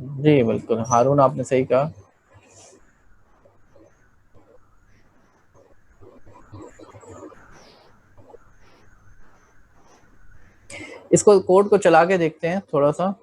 जी बिल्कुल हारून, आपने सही कहा। इसको कोड को चला के देखते हैं थोड़ा सा।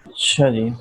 अच्छा जी।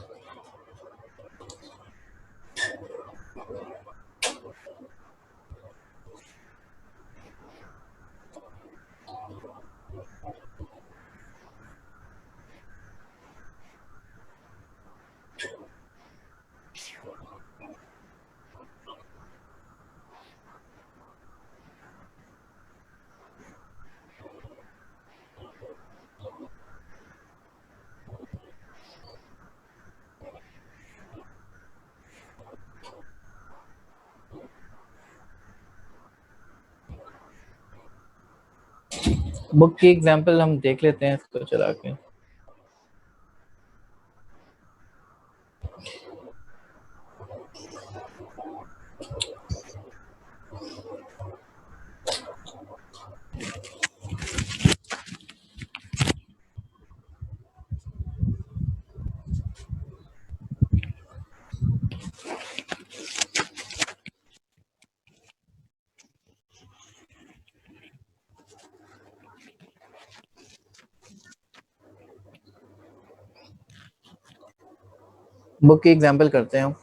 बुक की एग्जांपल हम देख लेते हैं इसको चला के। बुक की एग्जांपल करते हैं हम।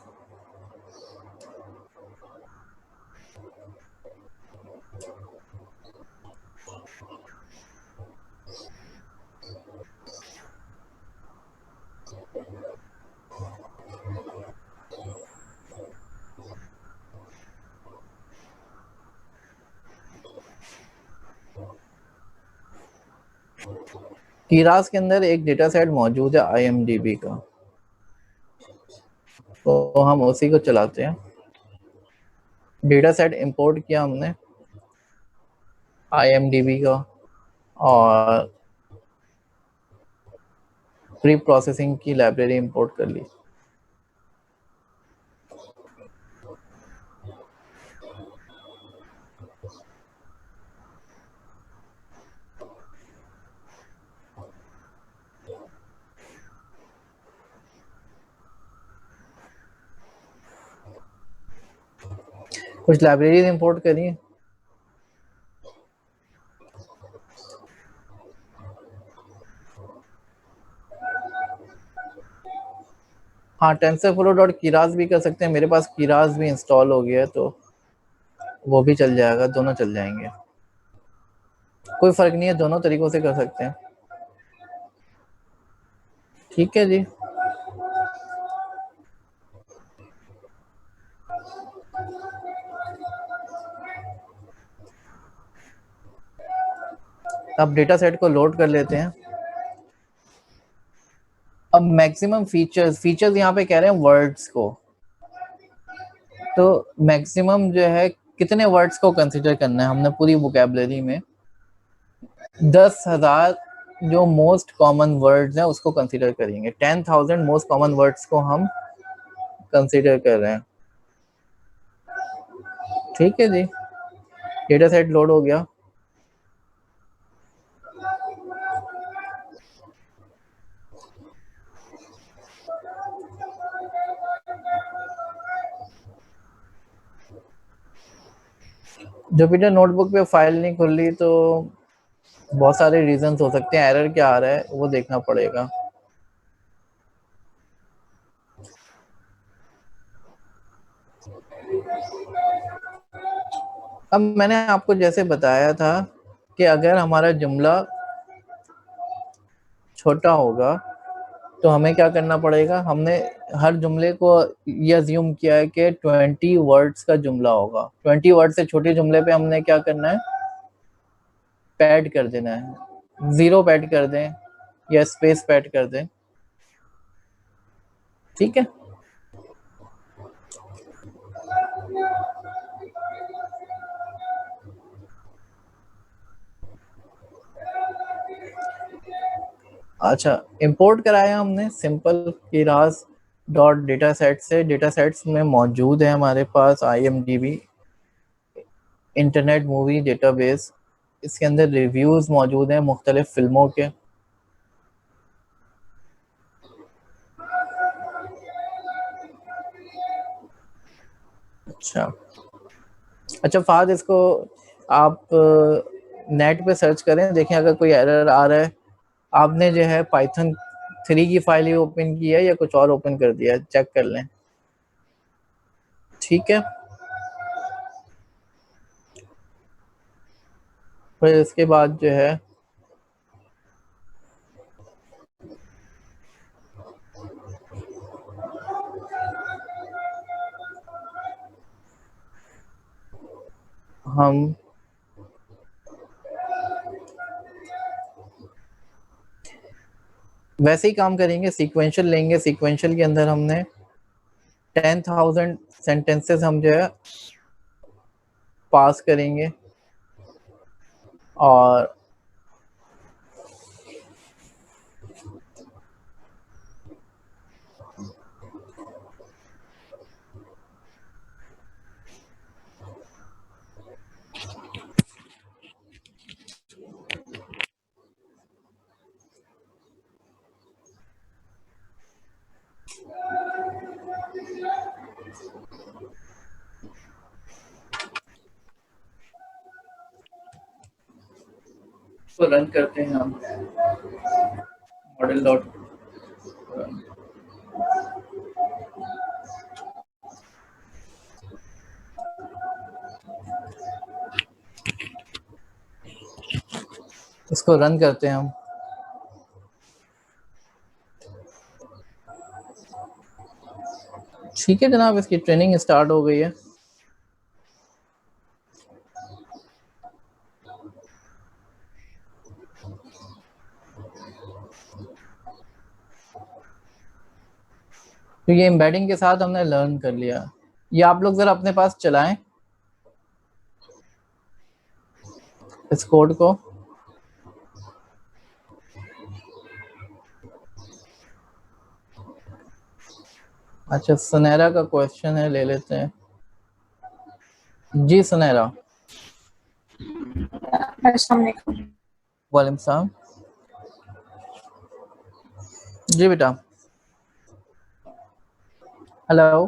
कीरास के अंदर एक डेटा सेट मौजूद है IMDb का, तो हम उसी को चलाते हैं। डेटा सेट इंपोर्ट किया हमने IMDb का, और प्री प्रोसेसिंग की लाइब्रेरी इंपोर्ट कर ली। कुछ लाइब्रेरीज इंपोर्ट करी। हाँ, TensorFlow.keras भी कर सकते हैं, मेरे पास keras भी इंस्टॉल हो गया है, तो वो भी चल जाएगा, दोनों चल जाएंगे, कोई फर्क नहीं है, दोनों तरीकों से कर सकते हैं। ठीक है जी। अब डेटा सेट को लोड कर लेते हैं। अब मैक्सिमम फीचर्स यहाँ पे कह रहे हैं वर्ड्स को, तो मैक्सिमम जो है कितने वर्ड्स को कंसिडर करना है हमने पूरी वोकैबुलरी में? 10,000 जो मोस्ट कॉमन वर्ड्स हैं उसको कंसिडर करेंगे। 10,000 मोस्ट कॉमन वर्ड्स को हम कंसिडर कर रहे हैं। ठीक है जी, डेटा सेट लोड हो गया। जुपिटर नोटबुक पे फाइल नहीं खुल रही, तो बहुत सारे रीजंस हो सकते हैं। एरर क्या आ रहा है वो देखना पड़ेगा। अब मैंने आपको जैसे बताया था कि अगर हमारा जुमला छोटा होगा तो हमें क्या करना पड़ेगा, हमने हर जुमले को ये अज्यूम किया है कि 20 वर्ड्स का जुमला होगा। 20 वर्ड से छोटे जुमले पे हमने क्या करना है, पैड कर देना है, 0 पैड कर दें या स्पेस पैड कर दें। ठीक है। अच्छा, इंपोर्ट कराया हमने सिंपल किरास डॉट डेटा सेट से। डेटा सेट्स में मौजूद है हमारे पास IMDb इंटरनेट मूवी डेटाबेस। इसके अंदर रिव्यूज़ मौजूद हैं मुख्तलिफ फ़िल्मों के। अच्छा अच्छा फ़ाद, इसको आप नेट पे सर्च करें, देखें अगर कोई एरर आ रहा है। आपने जो है पाइथन 3 की फाइल ही ओपन की है या कुछ और ओपन कर दिया है, चेक कर लें। ठीक है, फिर इसके बाद जो है हम वैसे ही काम करेंगे, सीक्वेंशियल लेंगे। सीक्वेंशियल के अंदर हमने 10,000 सेंटेंसेस हम जो है पास करेंगे और इसको रन करते हैं हम। मॉडल डॉट इसको रन करते हैं हम। ठीक है जनाब, इसकी ट्रेनिंग स्टार्ट हो गई है। तो ये एम्बेडिंग के साथ हमने लर्न कर लिया। ये आप लोग ज़रा अपने पास चलाएं इस कोड को। अच्छा, सुनहरा का क्वेश्चन है, ले लेते हैं। जी सुनहरा। अस्सलाम वालेकुम। वालेकुम सलाम। जी बेटा। हेलो।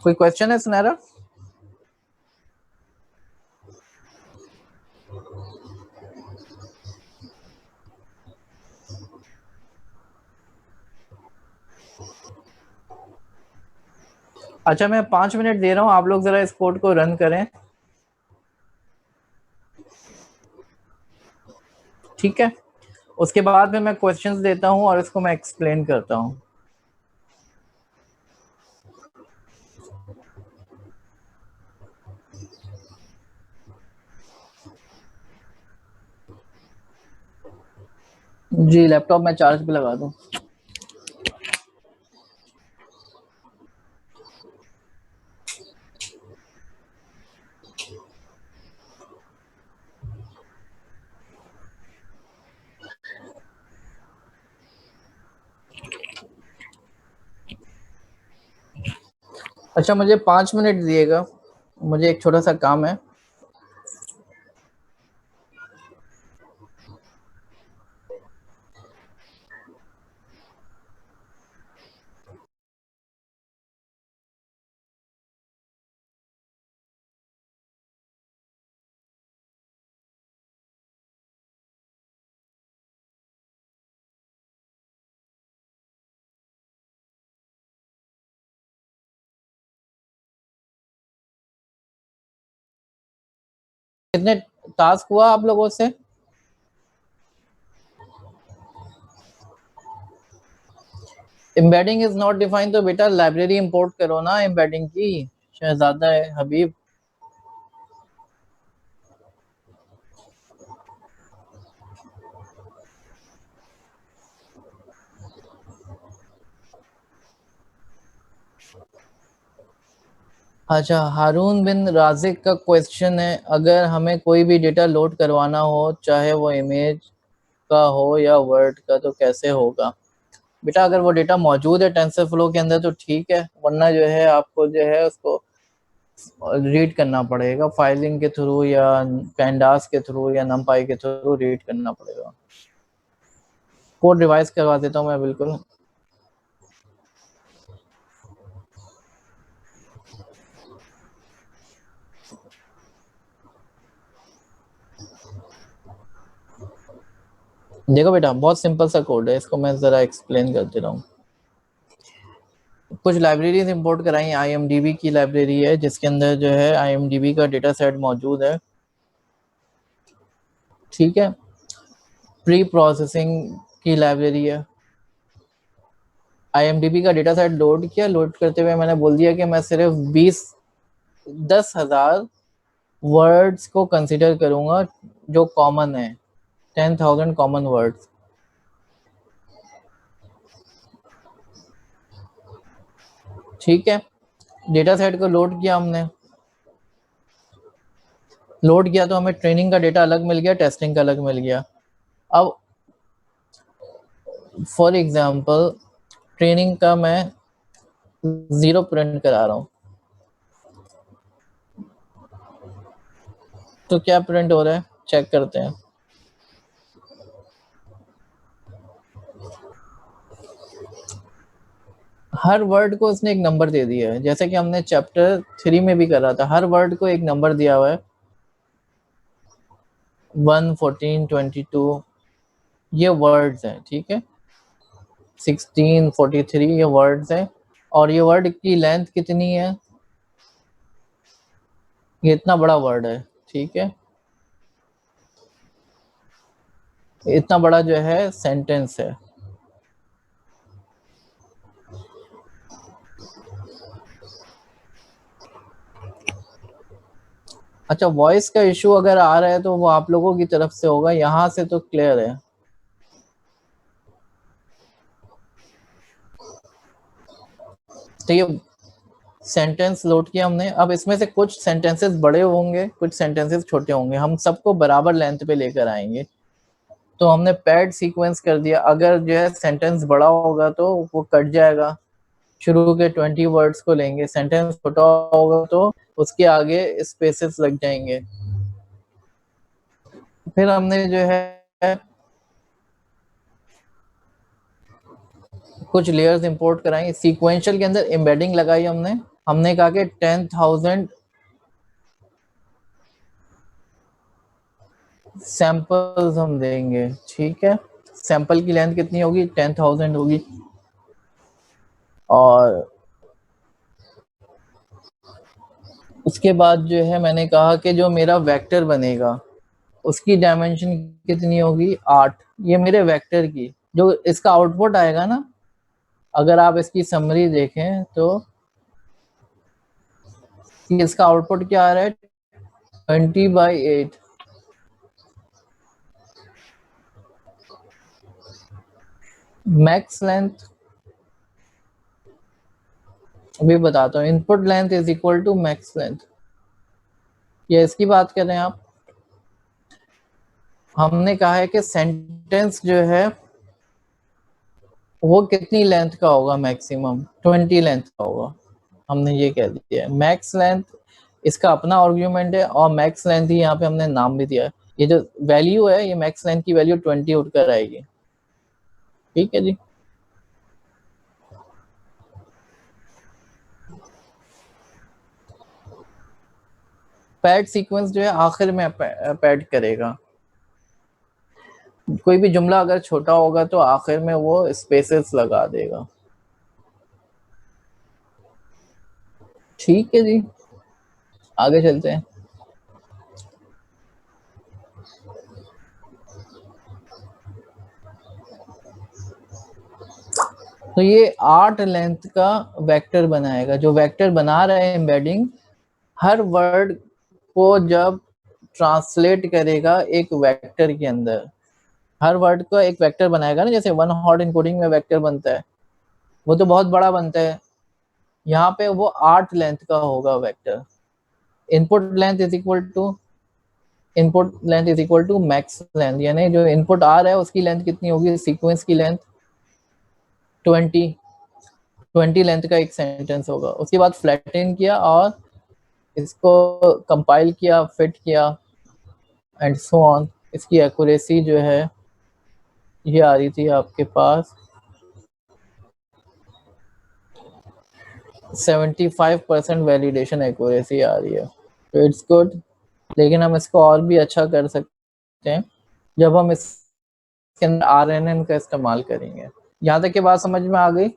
कोई क्वेश्चन है सुनहरा? अच्छा, मैं 5 मिनट दे रहा हूँ, आप लोग ज़रा इस कोड को रन करें। ठीक है, उसके बाद में मैं क्वेश्चंस देता हूँ और इसको मैं एक्सप्लेन करता हूँ। जी, लैपटॉप मैं चार्ज पे लगा दूँ। अच्छा, मुझे 5 मिनट दिएगा, मुझे एक छोटा सा काम है। कितने टास्क हुआ आप लोगों से? एम्बेडिंग इज नॉट डिफाइंड, तो बेटा लाइब्रेरी इंपोर्ट करो ना एम्बेडिंग की। शहजादा है हबीब। अच्छा, हारून बिन राजिक का क्वेश्चन है, अगर हमें कोई भी डेटा लोड करवाना हो, चाहे वो इमेज का हो या वर्ड का, तो कैसे होगा? बेटा अगर वो डेटा मौजूद है टेंसरफ्लो के अंदर तो ठीक है, वरना जो है आपको जो है उसको रीड करना पड़ेगा फाइलिंग के थ्रू या पैंडास के थ्रू या नमपाई के थ्रू रीड करना पड़ेगा। कोड रिवाइज करवा देता हूँ मैं बिल्कुल। देखो बेटा बहुत सिंपल सा कोड है, इसको मैं जरा एक्सप्लेन कर दे रहा हूँ। कुछ लाइब्रेरीज इंपोर्ट कराई, IMDb की लाइब्रेरी है जिसके अंदर जो है IMDb का डेटा सेट मौजूद है, ठीक है। प्री प्रोसेसिंग की लाइब्रेरी है। IMDb का डेटा सेट लोड किया, लोड करते हुए मैंने बोल दिया कि मैं सिर्फ 10,000 वर्ड्स को कंसिडर करूंगा जो कॉमन है, 10,000 कॉमन वर्ड्स, ठीक है। डेटा सेट को लोड किया हमने, लोड किया तो हमें ट्रेनिंग का डेटा अलग मिल गया, टेस्टिंग का अलग मिल गया। अब फॉर एग्जांपल ट्रेनिंग का मैं 0 प्रिंट करा रहा हूँ, तो क्या प्रिंट हो रहा है चेक करते हैं। हर वर्ड को उसने एक नंबर दे दिया है, जैसे कि हमने चैप्टर 3 में भी करा था, हर वर्ड को एक नंबर दिया हुआ है, 1, 14, 22 ये वर्ड्स हैं, ठीक है। 16, 43 ये वर्ड्स हैं, और ये वर्ड की लेंथ कितनी है, ये इतना बड़ा वर्ड है, ठीक है, इतना बड़ा जो है सेंटेंस है। अच्छा, वॉइस का इशू अगर आ रहा है तो वो आप लोगों की तरफ से होगा, यहाँ से तो क्लियर है। तो ये सेंटेंस लोड किया हमने, अब इसमें से कुछ सेंटेंसेस बड़े होंगे, कुछ सेंटेंसेस छोटे होंगे, हम सबको बराबर लेंथ पे लेकर आएंगे। तो हमने पैड सीक्वेंस कर दिया, अगर जो है सेंटेंस बड़ा होगा तो वो कट जाएगा, शुरू के 20 वर्ड्स को लेंगे, सेंटेंस छोटा होगा तो उसके आगे स्पेसेस लग जाएंगे। फिर हमने जो है कुछ लेयर्स इंपोर्ट कराएंगे, सीक्वेंशियल के अंदर एम्बेडिंग लगाई हमने, हमने कहा कि 10,000 सैंपल्स हम देंगे, ठीक है। सैंपल की लेंथ कितनी होगी, 10,000 होगी। और उसके बाद जो है मैंने कहा कि जो मेरा वेक्टर बनेगा उसकी डायमेंशन कितनी होगी, 8। ये मेरे वेक्टर की जो इसका आउटपुट आएगा ना, अगर आप इसकी समरी देखें तो इसका आउटपुट क्या आ रहा है, 20/8। मैक्स लेंथ अभी बताता हूँ, input length is equal to max length, ये इसकी बात कर रहे हैं आप। हमने कहा है कि सेंटेंस जो है वो कितनी लेंथ का होगा, मैक्सिमम 20 लेंथ का होगा, हमने ये कह दिया है। मैक्स लेंथ इसका अपना आर्ग्यूमेंट है, और मैक्स लेंथ ही यहाँ पे हमने नाम भी दिया है, ये जो वैल्यू है ये मैक्स लेंथ की वैल्यू 20 उठकर आएगी, ठीक है जी। पैड सीक्वेंस जो है आखिर में पैड करेगा, कोई भी जुमला अगर छोटा होगा तो आखिर में वो स्पेसेस लगा देगा, ठीक है जी। आगे चलते हैं। तो ये 8 लेंथ का वेक्टर बनाएगा, जो वेक्टर बना रहे हैं एम्बेडिंग, हर वर्ड को जब ट्रांसलेट करेगा एक वेक्टर के अंदर, हर वर्ड को एक वेक्टर बनाएगा ना, जैसे वन हॉट इनकोडिंग में वेक्टर बनता है, वो तो बहुत बड़ा बनता है, यहाँ पे वो 8 लेंथ का होगा vector. Input length is equal to max length, यानी जो इनपुट आ रहा है उसकी लेंथ कितनी होगी, सीक्वेंस की लेंथ 20 लेंथ का एक सेंटेंस होगा। उसके बाद फ्लैटन किया और इसको कंपाइल किया, फिट किया एंड सो ऑन। इसकी एक्यूरेसी जो है ये आ रही थी आपके पास 75% वैलिडेशन एक्यूरेसी आ रही है, तो इट्स गुड। लेकिन हम इसको और भी अच्छा कर सकते हैं जब हम इसके अंदर RNN का इस्तेमाल करेंगे। यहाँ तक की बात समझ में आ गई?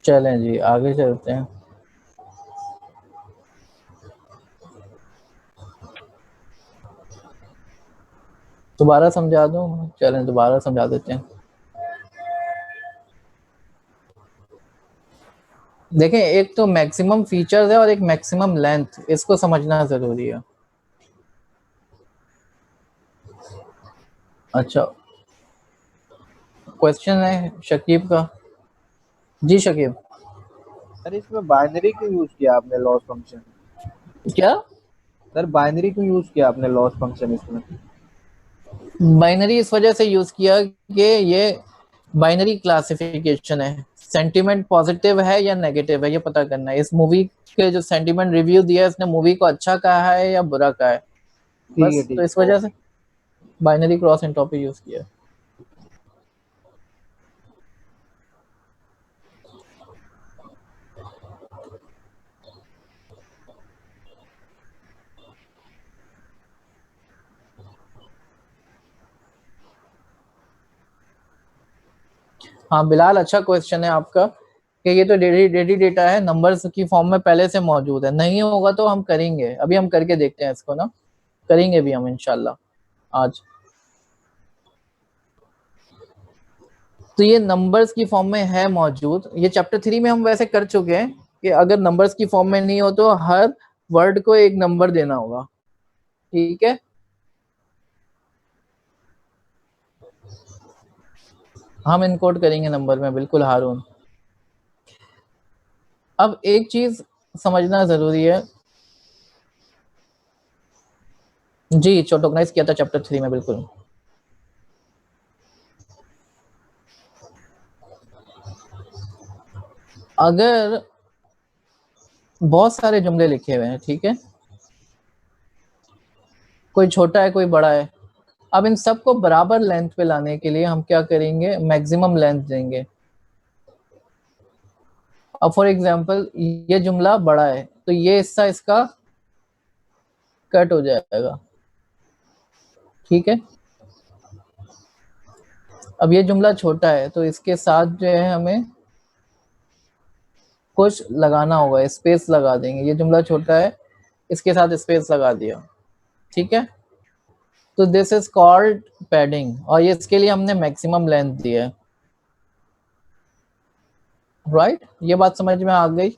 चलें जी आगे चलते हैं। दोबारा समझा दूं? चलें दोबारा समझा देते हैं। देखें, एक तो मैक्सिमम फीचर्स है और एक मैक्सिमम लेंथ, इसको समझना जरूरी है। अच्छा, क्वेश्चन है शकीब का। जी शकीब। सर इसमें बाइनरी क्यों यूज किया आपने लॉस फंक्शन? क्या? सर बाइनरी क्यों यूज किया आपने लॉस फंक्शन इसमें? बाइनरी इस वजह से यूज किया कि ये बाइनरी क्लासिफिकेशन है, सेंटिमेंट पॉजिटिव है या नेगेटिव है ये पता करना है। इस मूवी के जो सेंटिमेंट रिव्यू दिया है इसने मूवी को अच्छा कहा है या बुरा कहा है, ठीक है बस तो ठीक इस है। वजह से बाइनरी क्रॉस एंट्रोपी यूज किया। हाँ बिलाल, अच्छा क्वेश्चन है आपका कि ये तो रेडी डेटा है, नंबर्स की फॉर्म में पहले से मौजूद है। नहीं होगा तो हम करेंगे, अभी हम करके देखते हैं इसको ना, करेंगे भी हम इंशाल्लाह आज। तो ये नंबर्स की फॉर्म में है मौजूद, ये चैप्टर 3 में हम वैसे कर चुके हैं कि अगर नंबर्स की फॉर्म में नहीं हो तो हर वर्ड को एक नंबर देना होगा, ठीक है। हम इनकोड करेंगे नंबर में, बिल्कुल हारून। अब एक चीज समझना जरूरी है। जी, टोकनाइज किया था चैप्टर 3 में, बिल्कुल। अगर बहुत सारे जुमले लिखे हुए हैं, ठीक है, कोई छोटा है कोई बड़ा है, अब इन सबको बराबर लेंथ पे लाने के लिए हम क्या करेंगे, मैक्सिमम लेंथ देंगे। अब फॉर एग्जांपल ये जुमला बड़ा है तो ये हिस्सा इसका कट हो जाएगा, ठीक है। अब ये जुमला छोटा है तो इसके साथ जो है हमें कुछ लगाना होगा, स्पेस लगा देंगे। ये जुमला छोटा है, इसके साथ स्पेस लगा दिया, ठीक है। तो दिस इज कॉल्ड पैडिंग, और ये इसके लिए हमने मैक्सिमम लेंथ दी है, राइट। ये बात समझ में आ गई?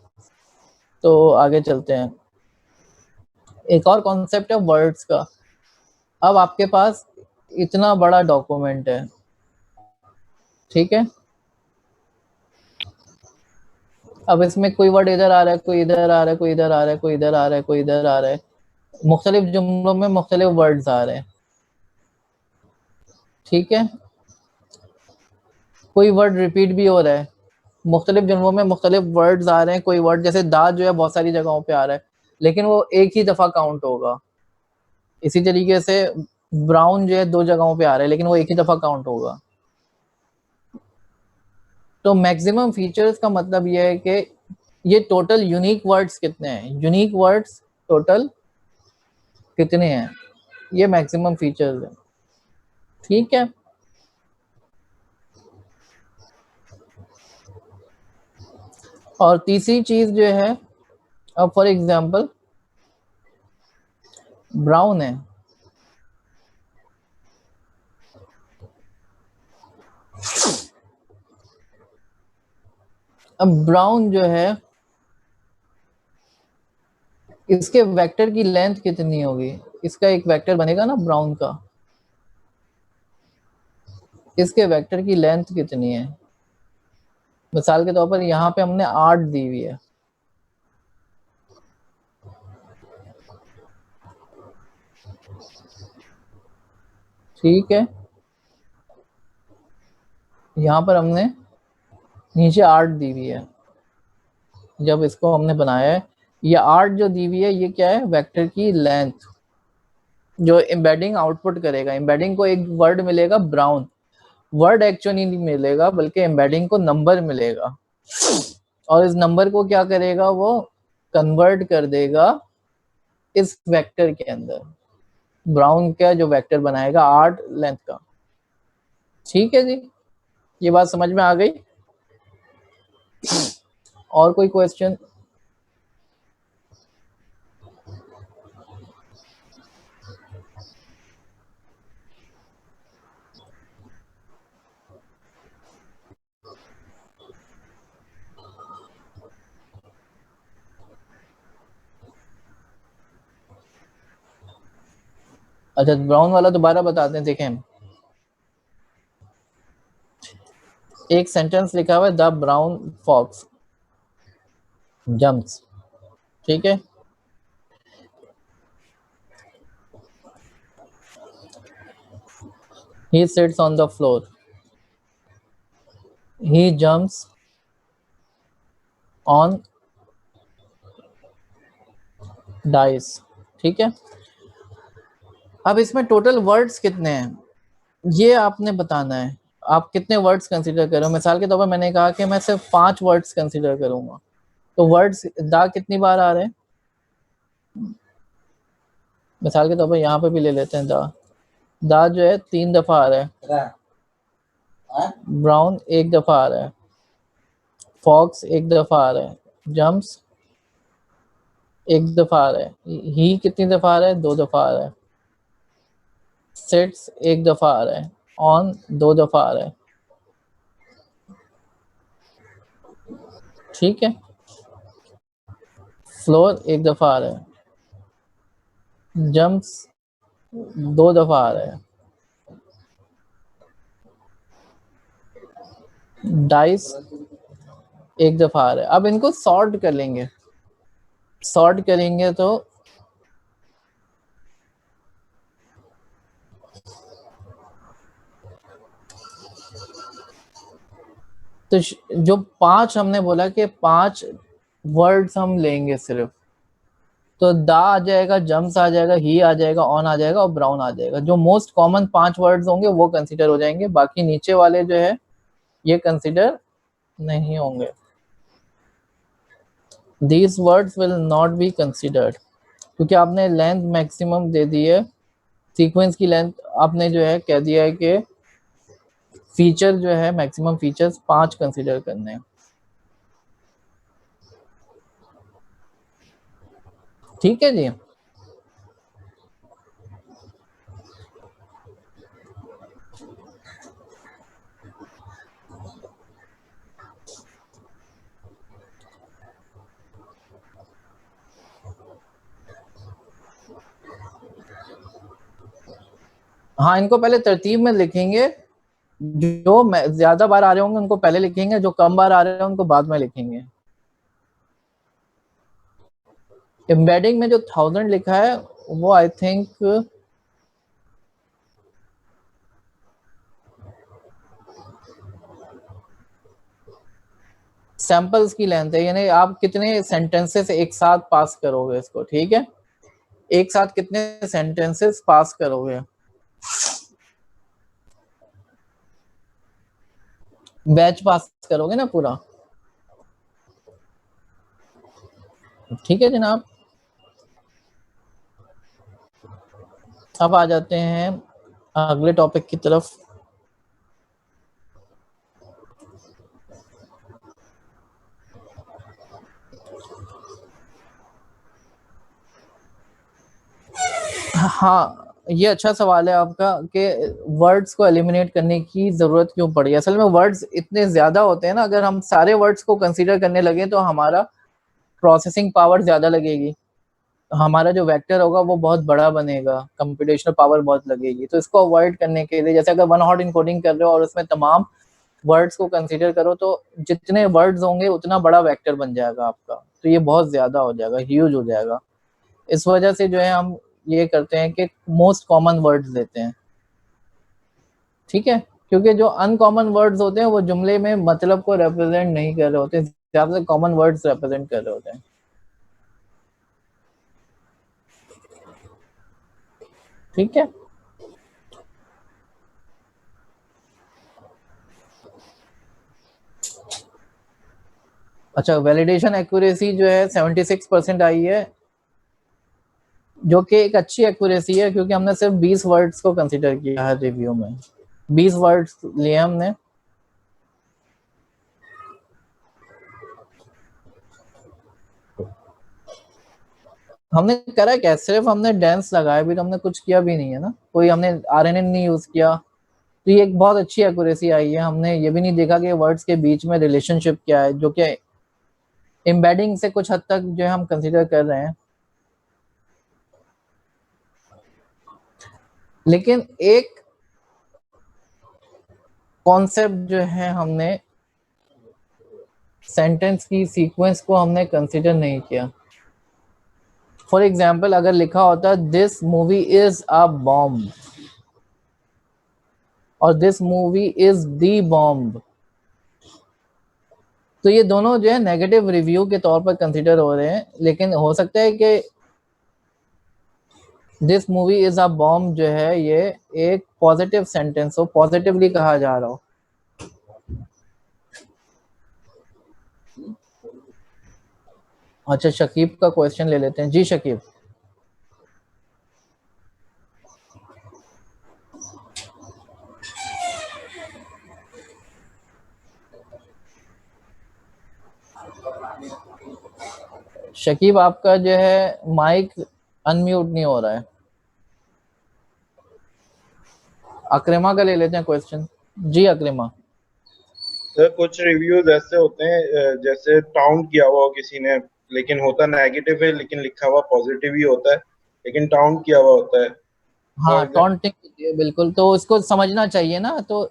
तो आगे चलते हैं। एक और कॉन्सेप्ट है वर्ड्स का। अब आपके पास इतना बड़ा डॉक्यूमेंट है, ठीक है। अब इसमें कोई वर्ड इधर आ रहा है, कोई इधर आ रहा है, कोई इधर आ रहा है, कोई इधर आ रहा है, कोई इधर आ रहा है, मुख्तलिफ जुमलों में मुख्तलिफ वर्ड्स आ रहे हैं, ठीक है। कोई वर्ड रिपीट भी हो रहा है, मुख्तलिफ जुमलों में मुख्तलिफ वर्ड्स आ रहे हैं। कोई वर्ड जैसे दा जो है बहुत सारी जगहों पे आ रहा है लेकिन वो एक ही दफा काउंट होगा। इसी तरीके से ब्राउन जो है 2 जगहों पे आ रहा है लेकिन वो एक ही दफा काउंट होगा। तो मैक्सिमम फीचर्स का मतलब ये है कि ये टोटल यूनिक वर्ड्स कितने हैं, यूनिक वर्ड्स टोटल कितने हैं, ये मैक्सिमम फीचर्स है, ठीक है। और तीसरी चीज जो है, अब फॉर एग्जांपल ब्राउन है, अब ब्राउन जो है इसके वेक्टर की लेंथ कितनी होगी, इसका एक वेक्टर बनेगा ना ब्राउन का, इसके वेक्टर की लेंथ कितनी है? मिसाल के तौर पर यहाँ पे हमने 8 दी हुई है, ठीक है, यहाँ पर हमने नीचे 8 दी हुई है। जब इसको हमने बनाया है, ये 8 जो दी हुई है ये क्या है? वेक्टर की लेंथ जो एम्बेडिंग आउटपुट करेगा। एम्बेडिंग को एक वर्ड मिलेगा ब्राउन, वर्ड एक्चुअली नहीं मिलेगा बल्कि एम्बेडिंग को नंबर मिलेगा, और इस नंबर को क्या करेगा? वो कन्वर्ट कर देगा इस वेक्टर के अंदर। ब्राउन का जो वेक्टर बनाएगा 8 लेंथ का, ठीक है जी, ये बात समझ में आ गई? और कोई क्वेश्चन? अच्छा, ब्राउन वाला दोबारा बताते हैं, देखें। एक सेंटेंस लिखा हुआ है, द ब्राउन फॉक्स जंप्स, ठीक है, he sits on the floor, he jumps on dice, ठीक है। अब इसमें टोटल वर्ड्स कितने हैं ये आपने बताना है। आप कितने वर्ड्स कंसीडर करो? मिसाल के तौर पर मैंने कहा कि मैं सिर्फ 5 वर्ड्स कंसीडर करूंगा, तो वर्ड्स दा कितनी बार आ रहे हैं? मिसाल के तौर पर यहाँ पे भी ले लेते हैं, दा जो है 3 दफा आ रहा है, ब्राउन 1 दफा आ रहा है, फॉक्स 1 दफा आ रहा है, जम्प्स 1 दफा आ रहा है, ही कितनी दफा आ रहा है? 2 दफा आ रहा है, सेट्स 1 दफा आ रहा है, ऑन 2 दफा आ रहा है, ठीक है, फ्लोर 1 दफा आ रहा है, जंप्स 2 दफा आ रहा है, डाइस 1 दफा आ रहा है। अब इनको सॉर्ट कर लेंगे, सॉर्ट करेंगे तो जो 5 हमने बोला कि 5 वर्ड्स हम लेंगे सिर्फ, तो दा आ जाएगा, जम्स आ जाएगा, ही आ जाएगा, ऑन आ जाएगा और ब्राउन आ जाएगा। जो मोस्ट कॉमन 5 वर्ड्स होंगे वो कंसीडर हो जाएंगे, बाकी नीचे वाले जो है ये कंसीडर नहीं होंगे। These words will not be considered, क्योंकि आपने लेंथ मैक्सिमम दे दी है, सीक्वेंस की लेंथ आपने जो है कह दिया है कि फीचर जो है मैक्सिमम फीचर्स 5 कंसीडर करने हैं, ठीक है जी। हाँ, इनको पहले तरतीब में लिखेंगे, जो ज्यादा बार आ रहे होंगे उनको पहले लिखेंगे, जो कम बार आ रहे हैं उनको बाद में लिखेंगे। एम्बेडिंग में जो 1000 लिखा है वो आई थिंक सैंपल्स की लेंथ है, यानी आप कितने सेंटेंसेस एक साथ पास करोगे इसको, ठीक है, एक साथ कितने सेंटेंसेस पास करोगे, बैच पास करोगे ना पूरा, ठीक है जनाब। अब आ जाते हैं अगले टॉपिक की तरफ। हाँ, ये अच्छा सवाल है आपका कि वर्ड्स को एलिमिनेट करने की जरूरत क्यों पड़ी। असल में वर्ड्स इतने ज्यादा होते हैं ना, अगर हम सारे वर्ड्स को कंसीडर करने लगे तो हमारा प्रोसेसिंग पावर ज्यादा लगेगी, हमारा जो वेक्टर होगा वो बहुत बड़ा बनेगा, कंप्यूटेशनल पावर बहुत लगेगी। तो इसको अवॉइड करने के लिए, जैसे अगर वन हॉट इनकोडिंग कर रहे हो और उसमें तमाम वर्ड्स को कंसीडर करो, तो जितने वर्ड्स होंगे उतना बड़ा वेक्टर बन जाएगा आपका, तो ये बहुत ज्यादा हो जाएगा, ह्यूज हो जाएगा। इस वजह से जो है हम ये करते हैं कि मोस्ट कॉमन वर्ड्स लेते हैं, ठीक है, क्योंकि जो अनकॉमन वर्ड्स होते हैं वो जुमले में मतलब को रिप्रेजेंट नहीं कर रहे होते, ज्यादा से कॉमन वर्ड्स रिप्रेजेंट कर रहे होते हैं, ठीक है। अच्छा, वैलिडेशन एक्यूरेसी जो है 76% आई है, जो कि एक अच्छी एक्यूरेसी है, क्योंकि हमने सिर्फ 20 वर्ड्स को कंसीडर किया है रिव्यू में, 20 वर्ड्स लिए हमने। हमने करा क्या, सिर्फ हमने डेंस लगाया भी, तो हमने कुछ किया भी नहीं है ना, कोई हमने आरएनएन नहीं यूज किया, तो ये एक बहुत अच्छी एक्यूरेसी आई है। हमने ये भी नहीं देखा कि वर्ड्स के बीच में रिलेशनशिप क्या है, जो कि एम्बेडिंग से कुछ हद तक जो है हम कंसीडर कर रहे हैं। लेकिन एक कॉन्सेप्ट जो है, हमने सेंटेंस की सीक्वेंस को हमने कंसीडर नहीं किया। फॉर एग्जाम्पल, अगर लिखा होता this movie is a bomb और this movie is the bomb, तो ये दोनों जो है नेगेटिव रिव्यू के तौर पर कंसीडर हो रहे हैं। लेकिन हो सकता है कि this movie is a bomb जो है ये एक पॉजिटिव सेंटेंस हो, पॉजिटिवली कहा जा रहा हो। अच्छा, शकीब का क्वेश्चन ले लेते हैं। जी शकीब। शकीब, आपका जो है माइक अनम्यूट नहीं हो रहा है। अक्रिमा का ले लेते हैं क्वेश्चन। जी अक्रिमा। सर कुछ रिव्यूज ऐसे होते हैं जैसे टाउन किया हुआ हो किसी ने, लेकिन होता नेगेटिव है, लेकिन लिखा हुआ पॉजिटिव ही होता है, लेकिन टाउन किया हुआ होता है। हाँ, टॉन्टिंग होती है बिल्कुल, तो उसको समझना चाहिए ना, तो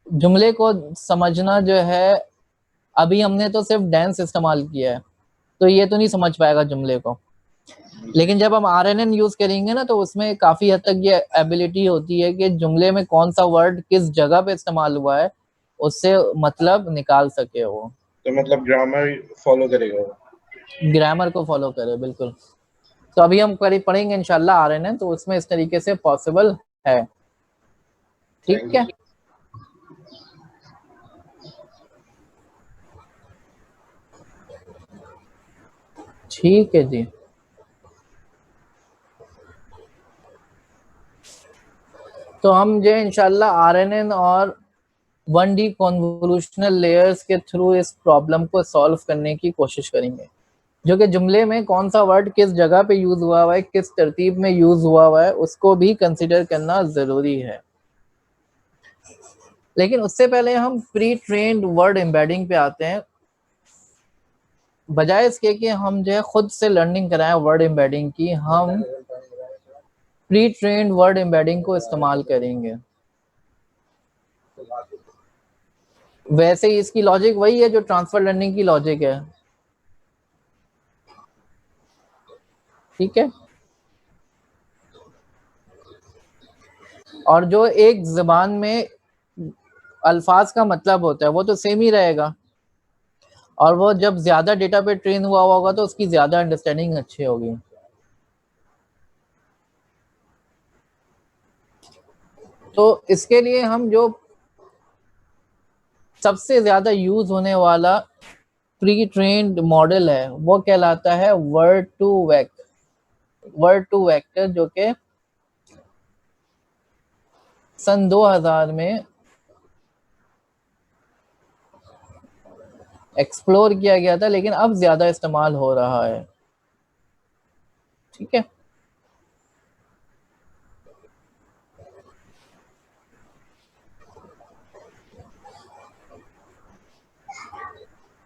जुमले को समझना जो है, अभी हमने तो सिर्फ डेंस इस्तेमाल किया है, तो ये तो नहीं समझ पाएगा जुमले को। लेकिन जब हम आरएनएन यूज करेंगे ना, तो उसमें काफी हद तक ये एबिलिटी होती है कि जुमले में कौन सा वर्ड किस जगह पे इस्तेमाल हुआ है, उससे मतलब निकाल सके वो। तो मतलब ग्रामर फॉलो करेगा वो। ग्रामर को फॉलो करे बिल्कुल। तो अभी हम पढ़ेंगे इंशाल्लाह आरएनएन, तो उसमें इस तरीके से पॉसिबल है, ठीक है। ठीक है जी। तो हम जो इंशाल्लाह आरएनएन और 1D कॉन्वोल्यूशनल लेयर्स के थ्रू इस प्रॉब्लम को सॉल्व करने की कोशिश करेंगे, जो कि जुमले में कौन सा वर्ड किस जगह पे यूज हुआ है, किस तरतीब में यूज हुआ है, उसको भी कंसिडर करना जरूरी है। लेकिन उससे पहले हम प्री ट्रेन्ड वर्ड एम्बेडिंग पे आते हैं। बजाय इसके कि हम जो है खुद से लर्निंग कराएं वर्ड एम्बेडिंग की, हम प्री ट्रेन्ड वर्ड एम्बेडिंग को इस्तेमाल करेंगे। वैसे ही इसकी लॉजिक वही है जो ट्रांसफर लर्निंग की लॉजिक है, ठीक है। और जो एक जबान में अल्फाज का मतलब होता है वो तो सेम ही रहेगा, और वो जब ज्यादा डेटा पे ट्रेन हुआ होगा तो उसकी ज्यादा अंडरस्टैंडिंग अच्छी होगी। तो इसके लिए हम जो सबसे ज्यादा यूज होने वाला प्री ट्रेन्ड मॉडल है वो कहलाता है वर्ड टू वेक्टर, जो कि सन 2000 में एक्सप्लोर किया गया था, लेकिन अब ज्यादा इस्तेमाल हो रहा है, ठीक है।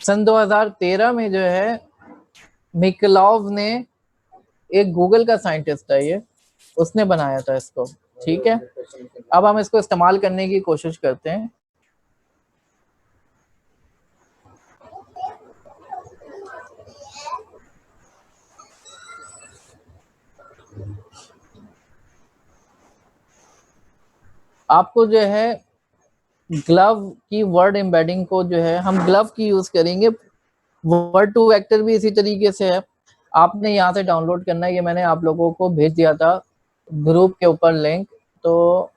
सन 2013 में जो है मिकलॉव ने एक गूगल का साइंटिस्ट है ये, उसने बनाया था इसको, ठीक है। अब हम इसको इस्तेमाल करने की कोशिश करते हैं। आपको जो है ग्लव की वर्ड एम्बेडिंग को जो है हम ग्लव की यूज करेंगे। वर्ड टू वेक्टर भी इसी तरीके से है, आपने यहाँ से डाउनलोड करना है। ये मैंने आप लोगों को भेज दिया था ग्रुप के ऊपर लिंक, तो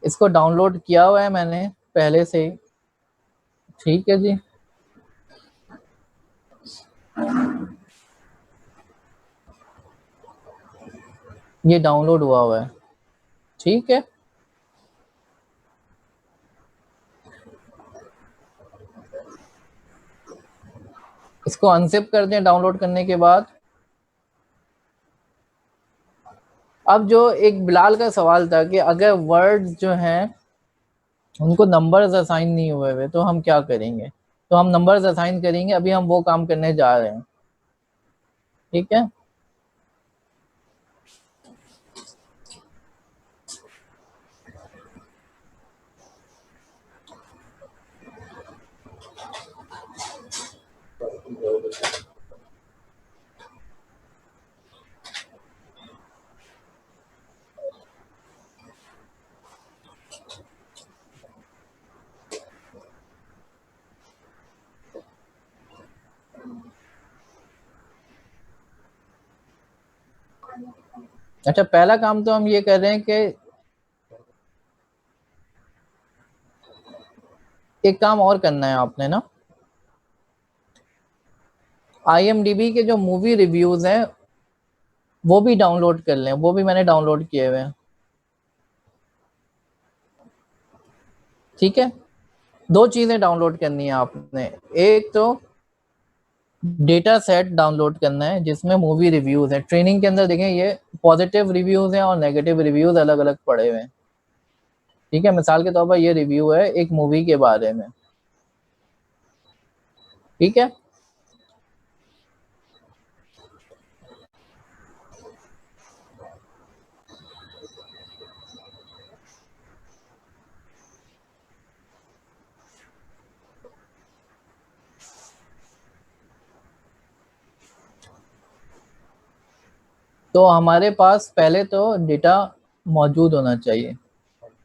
इसको डाउनलोड किया हुआ है मैंने पहले से ही, ठीक है जी। ये डाउनलोड हुआ है, ठीक है। इसको अनजिप कर दें डाउनलोड करने के बाद। अब जो एक बिलाल का सवाल था कि अगर वर्ड्स जो हैं उनको नंबर्स असाइन नहीं हुए हुए तो हम क्या करेंगे, तो हम नंबर्स असाइन करेंगे। अभी हम वो काम करने जा रहे हैं, ठीक है। अच्छा, पहला काम तो हम ये कर रहे हैं कि एक काम और करना है आपने ना, IMDb के जो मूवी रिव्यूज हैं वो भी डाउनलोड कर लें, वो भी मैंने डाउनलोड किए हुए हैं, ठीक है। दो चीजें डाउनलोड करनी है आपने, एक तो डेटा सेट डाउनलोड करना है जिसमें मूवी रिव्यूज हैं। ट्रेनिंग के अंदर देखें ये पॉजिटिव रिव्यूज हैं और नेगेटिव रिव्यूज अलग अलग पड़े हुए हैं, ठीक है। मिसाल के तौर पर ये रिव्यू है एक मूवी के बारे में, ठीक है। तो हमारे पास पहले तो डेटा मौजूद होना चाहिए।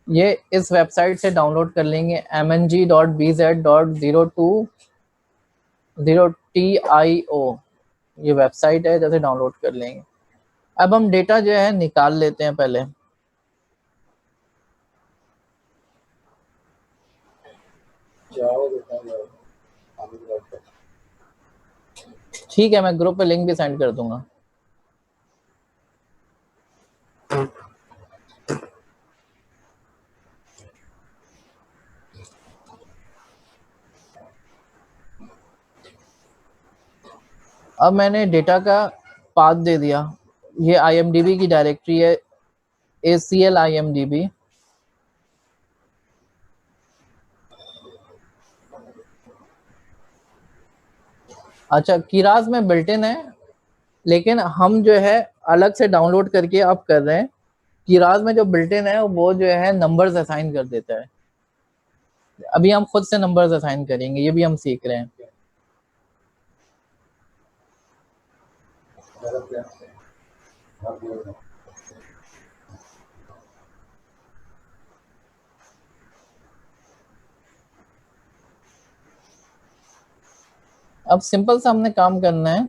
ये इस वेबसाइट से डाउनलोड कर लेंगे, mng.bz.020tio, ये वेबसाइट है, जैसे डाउनलोड कर लेंगे। अब हम डेटा जो है निकाल लेते हैं पहले, ठीक है। मैं ग्रुप पे लिंक भी सेंड कर दूंगा। अब मैंने डेटा का पाथ दे दिया, ये IMDb की डायरेक्टरी है, ACL IMDb। अच्छा, किराज में बिल्ट इन है, लेकिन हम जो है अलग से डाउनलोड करके अब कर रहे हैं। किराज में जो बिल्ट इन है वो जो है नंबर्स असाइन कर देता है। अभी हम खुद से नंबर्स असाइन करेंगे, ये भी हम सीख रहे हैं। अब सिंपल सा हमने काम करना है,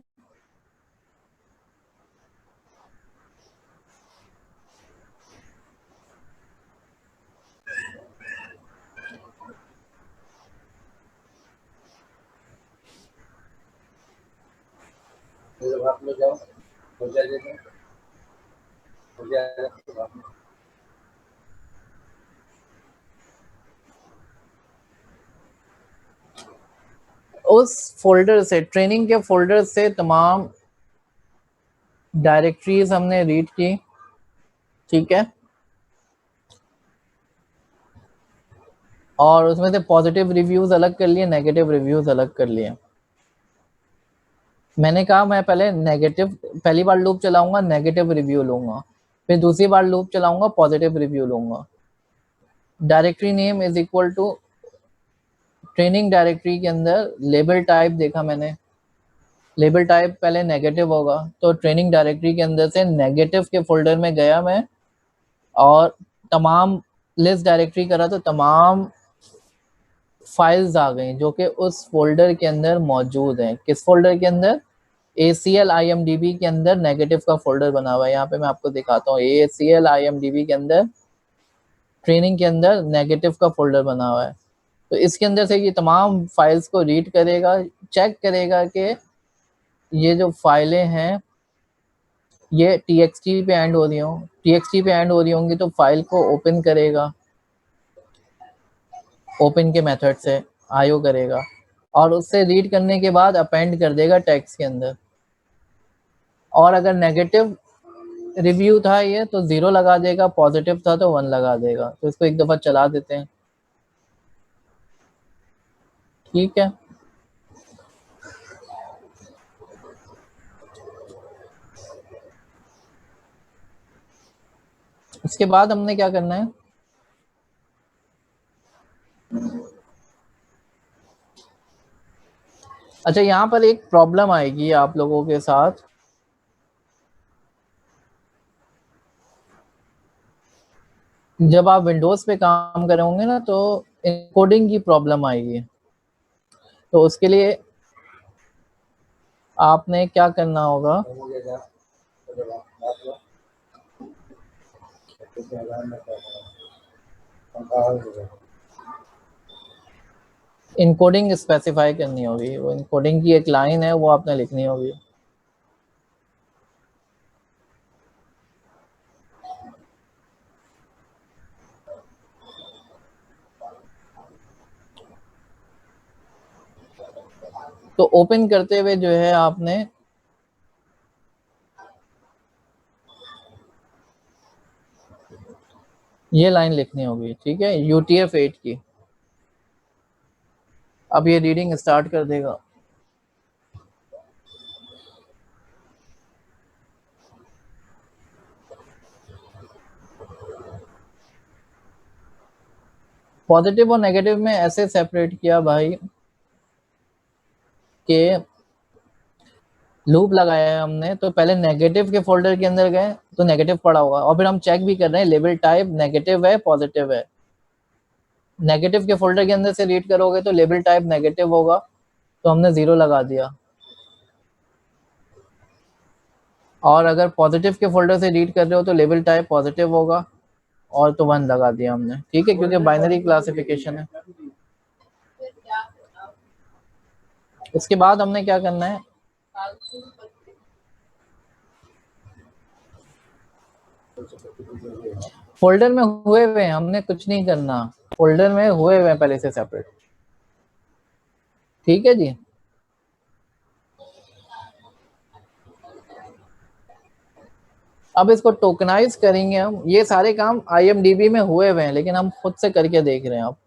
उस फोल्डर से, ट्रेनिंग के फोल्डर से तमाम डायरेक्टरीज हमने रीड की, ठीक है। और उसमें से पॉजिटिव रिव्यूज अलग कर लिए, नेगेटिव रिव्यूज अलग कर लिए। मैंने कहा मैं पहले नेगेटिव, पहली बार लूप चलाऊंगा नेगेटिव रिव्यू लूंगा, फिर दूसरी बार लूप चलाऊंगा पॉजिटिव रिव्यू लूंगा। Directory name is equal to training directory के अंदर लेबल टाइप देखा मैंने, लेबल टाइप पहले नेगेटिव होगा, तो ट्रेनिंग डायरेक्टरी के अंदर से नेगेटिव के फोल्डर में गया मैं और तमाम लिस्ट डायरेक्टरी करा तो तमाम फाइल्स आ गई जो कि उस फोल्डर के अंदर मौजूद हैं। किस फोल्डर के अंदर? ACL IMDb के अंदर नेगेटिव का फोल्डर बना हुआ है। यहाँ पे मैं आपको दिखाता हूँ, ACL IMDb के अंदर ट्रेनिंग के अंदर नेगेटिव का फोल्डर बना हुआ है। तो इसके अंदर से ये तमाम फाइल्स को रीड करेगा, चेक करेगा कि ये जो फाइलें हैं ये txt पे एंड हो रही हों, txt पे एंड हो रही होंगी तो फाइल को ओपन करेगा, ओपन के मेथड से IO करेगा और उससे रीड करने के बाद अपेंड कर देगा टेक्स्ट के अंदर। और अगर नेगेटिव रिव्यू था ये तो 0 लगा देगा, पॉजिटिव था तो 1 लगा देगा। तो इसको एक दफ़ा चला देते हैं, ठीक है। इसके बाद हमने क्या करना है, अच्छा यहाँ पर एक प्रॉब्लम आएगी आप लोगों के साथ, जब आप विंडोज़ पे काम कर रहे होंगे ना तो इनकोडिंग की प्रॉब्लम आएगी। तो उसके लिए आपने क्या करना होगा, इनकोडिंग स्पेसिफाई करनी होगी। वो इनकोडिंग की एक लाइन है वो आपने लिखनी होगी। तो ओपन करते हुए जो है आपने ये लाइन लिखनी होगी, ठीक है, UTF-8 की। अब ये रीडिंग स्टार्ट कर देगा। पॉजिटिव और नेगेटिव में ऐसे सेपरेट किया भाई कि लूप लगाया है हमने, तो पहले नेगेटिव के फोल्डर के अंदर गए तो नेगेटिव पड़ा होगा और फिर हम चेक भी कर रहे हैं लेबल टाइप नेगेटिव है पॉजिटिव है। नेगेटिव के फोल्डर के अंदर से रीड करोगे तो लेबल टाइप नेगेटिव होगा, तो हमने 0 लगा दिया। और अगर पॉजिटिव के फोल्डर से रीड कर रहे हो तो लेबल टाइप पॉजिटिव होगा और तो 1 लगा दिया हमने, ठीक है, क्योंकि बाइनरी क्लासिफिकेशन है। उसके बाद हमने क्या करना है, फोल्डर में हुए हुए हमने कुछ नहीं करना, फोल्डर में हुए हुए पहले से सेपरेट, ठीक है जी। अब इसको टोकनाइज करेंगे हम, ये सारे काम IMDb में हुए हुए हैं लेकिन हम खुद से करके देख रहे हैं अब।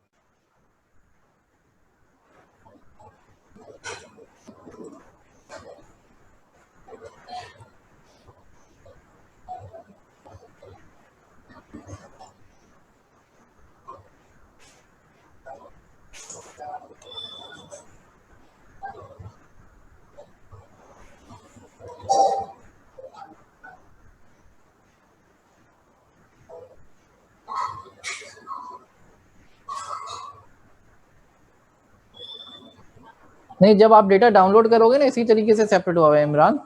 नहीं, जब आप डेटा डाउनलोड करोगे ना इसी तरीके से सेपरेट हुआ है इमरान,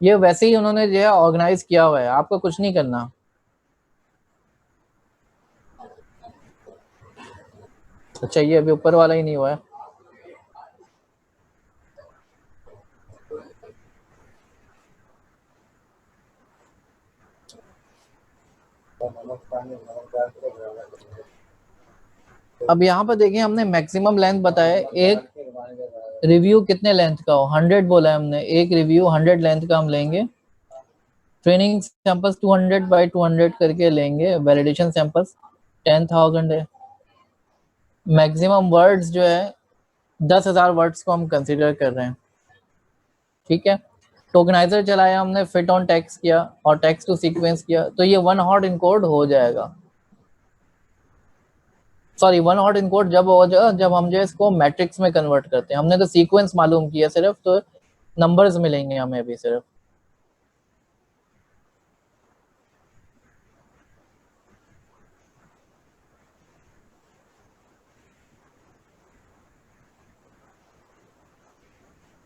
ये वैसे ही उन्होंने जो है ऑर्गेनाइज किया हुआ है, आपको कुछ नहीं करना। अच्छा ये अभी ऊपर वाला ही नहीं हुआ है, अब यहाँ पर देखिए हमने मैक्सिमम लेंथ बताया, एक रिव्यू कितने लेंथ का हो, 100 बोला है हमने, एक रिव्यू 100 लेंथ का हम लेंगे। ट्रेनिंग सैंपल्स 200 बाई 200 करके लेंगे, वैलिडेशन सैंपल्स 10,000 है। मैक्सिमम वर्ड्स जो है 10,000 वर्ड्स को हम कंसिडर कर रहे हैं। ठीक है। टोकनाइजर चलाया हमने, फिट ऑन टेक्स्ट किया और टेक्स्ट टू सीक्वेंस किया, तो ये 1 हॉट इनकोड हो जाएगा। सॉरी 1 हॉट इनकोड जब हो जाएगा जब हम जो है इसको मैट्रिक्स में कन्वर्ट करते हैं। हमने तो सीक्वेंस मालूम किया सिर्फ, तो नंबर्स मिलेंगे हमें अभी सिर्फ।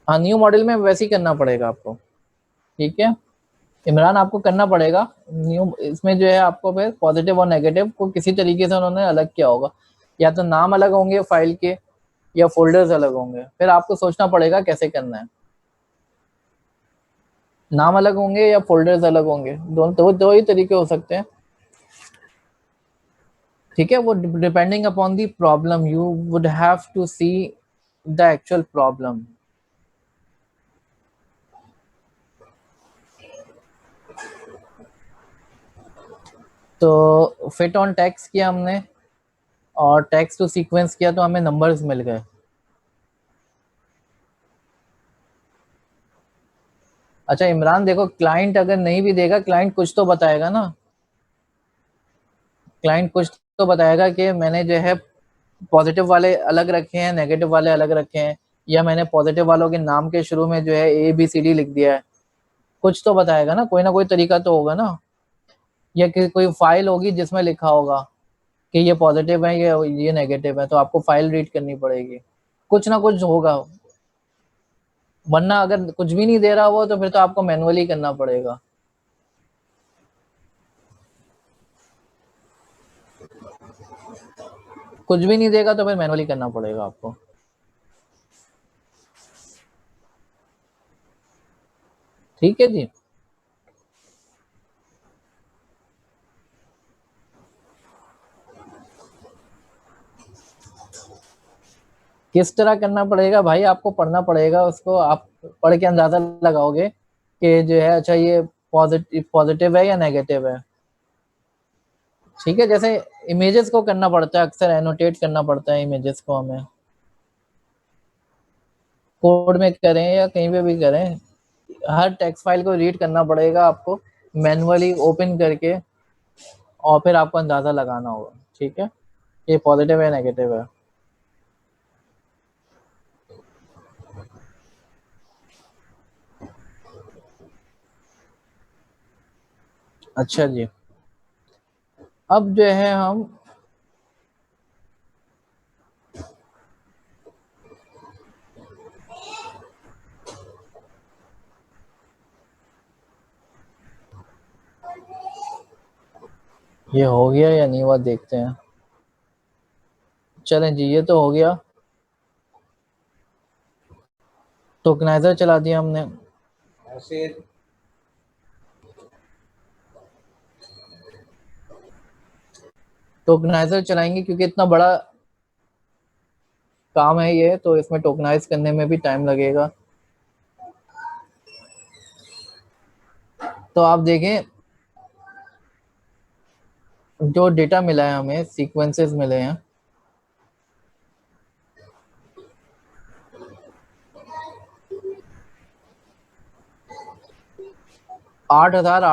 हाँ, न्यू मॉडल में वैसे ही करना पड़ेगा आपको, ठीक है इमरान, आपको करना पड़ेगा न्यू। इसमें जो है आपको फिर पॉजिटिव और नेगेटिव को किसी तरीके से उन्होंने अलग किया होगा, या तो नाम अलग होंगे फाइल के या फोल्डर्स अलग होंगे, फिर आपको सोचना पड़ेगा कैसे करना है। नाम अलग होंगे या फोल्डर्स अलग होंगे, दोनों दो ही तरीके हो सकते हैं, ठीक है। वो depending upon the problem, you would have to see the actual problem. तो फिट ऑन टेक्स्ट किया हमने और टेक्स्ट टू सीक्वेंस किया, तो हमें नंबर्स मिल गए। अच्छा इमरान देखो, क्लाइंट अगर नहीं भी देगा, क्लाइंट कुछ तो बताएगा ना, क्लाइंट कुछ तो बताएगा कि मैंने जो है पॉजिटिव वाले अलग रखे हैं, नेगेटिव वाले अलग रखे हैं, या मैंने पॉजिटिव वालों के नाम के शुरू में जो है ABCD लिख दिया है। कुछ तो बताएगा ना कोई तरीका तो होगा ना, या कि कोई फाइल होगी जिसमें लिखा होगा कि ये पॉजिटिव है ये नेगेटिव है, तो आपको फाइल रीड करनी पड़ेगी, कुछ ना कुछ होगा। वरना अगर कुछ भी नहीं दे रहा वो, तो फिर तो आपको मैनुअली करना पड़ेगा। कुछ भी नहीं देगा तो फिर मैनुअली करना पड़ेगा आपको। ठीक है जी। किस तरह करना पड़ेगा भाई, आपको पढ़ना पड़ेगा उसको, आप पढ़ के अंदाजा लगाओगे कि जो है अच्छा ये पॉजिटिव है या नेगेटिव है, ठीक है। जैसे इमेजेस को करना पड़ता है, अक्सर एनोटेट करना पड़ता है इमेजेस को, हमें कोड में करें या कहीं पे भी करें, हर टेक्स्ट फाइल को रीड करना पड़ेगा आपको मैनुअली ओपन करके, और फिर आपको अंदाजा लगाना होगा, ठीक है ये पॉजिटिव है नेगेटिव है। अच्छा जी, अब जो है हम ये हो गया या नहीं हुआ देखते हैं। चलें जी, ये तो हो गया, टोकनाइजर चला दिया हमने। टोकनाइजर चलाएंगे क्योंकि इतना बड़ा काम है ये, तो इसमें टोकनाइज करने में भी टाइम लगेगा। तो आप देखें जो डेटा मिला है हमें, सीक्वेंसेस मिले हैं, आठ हजार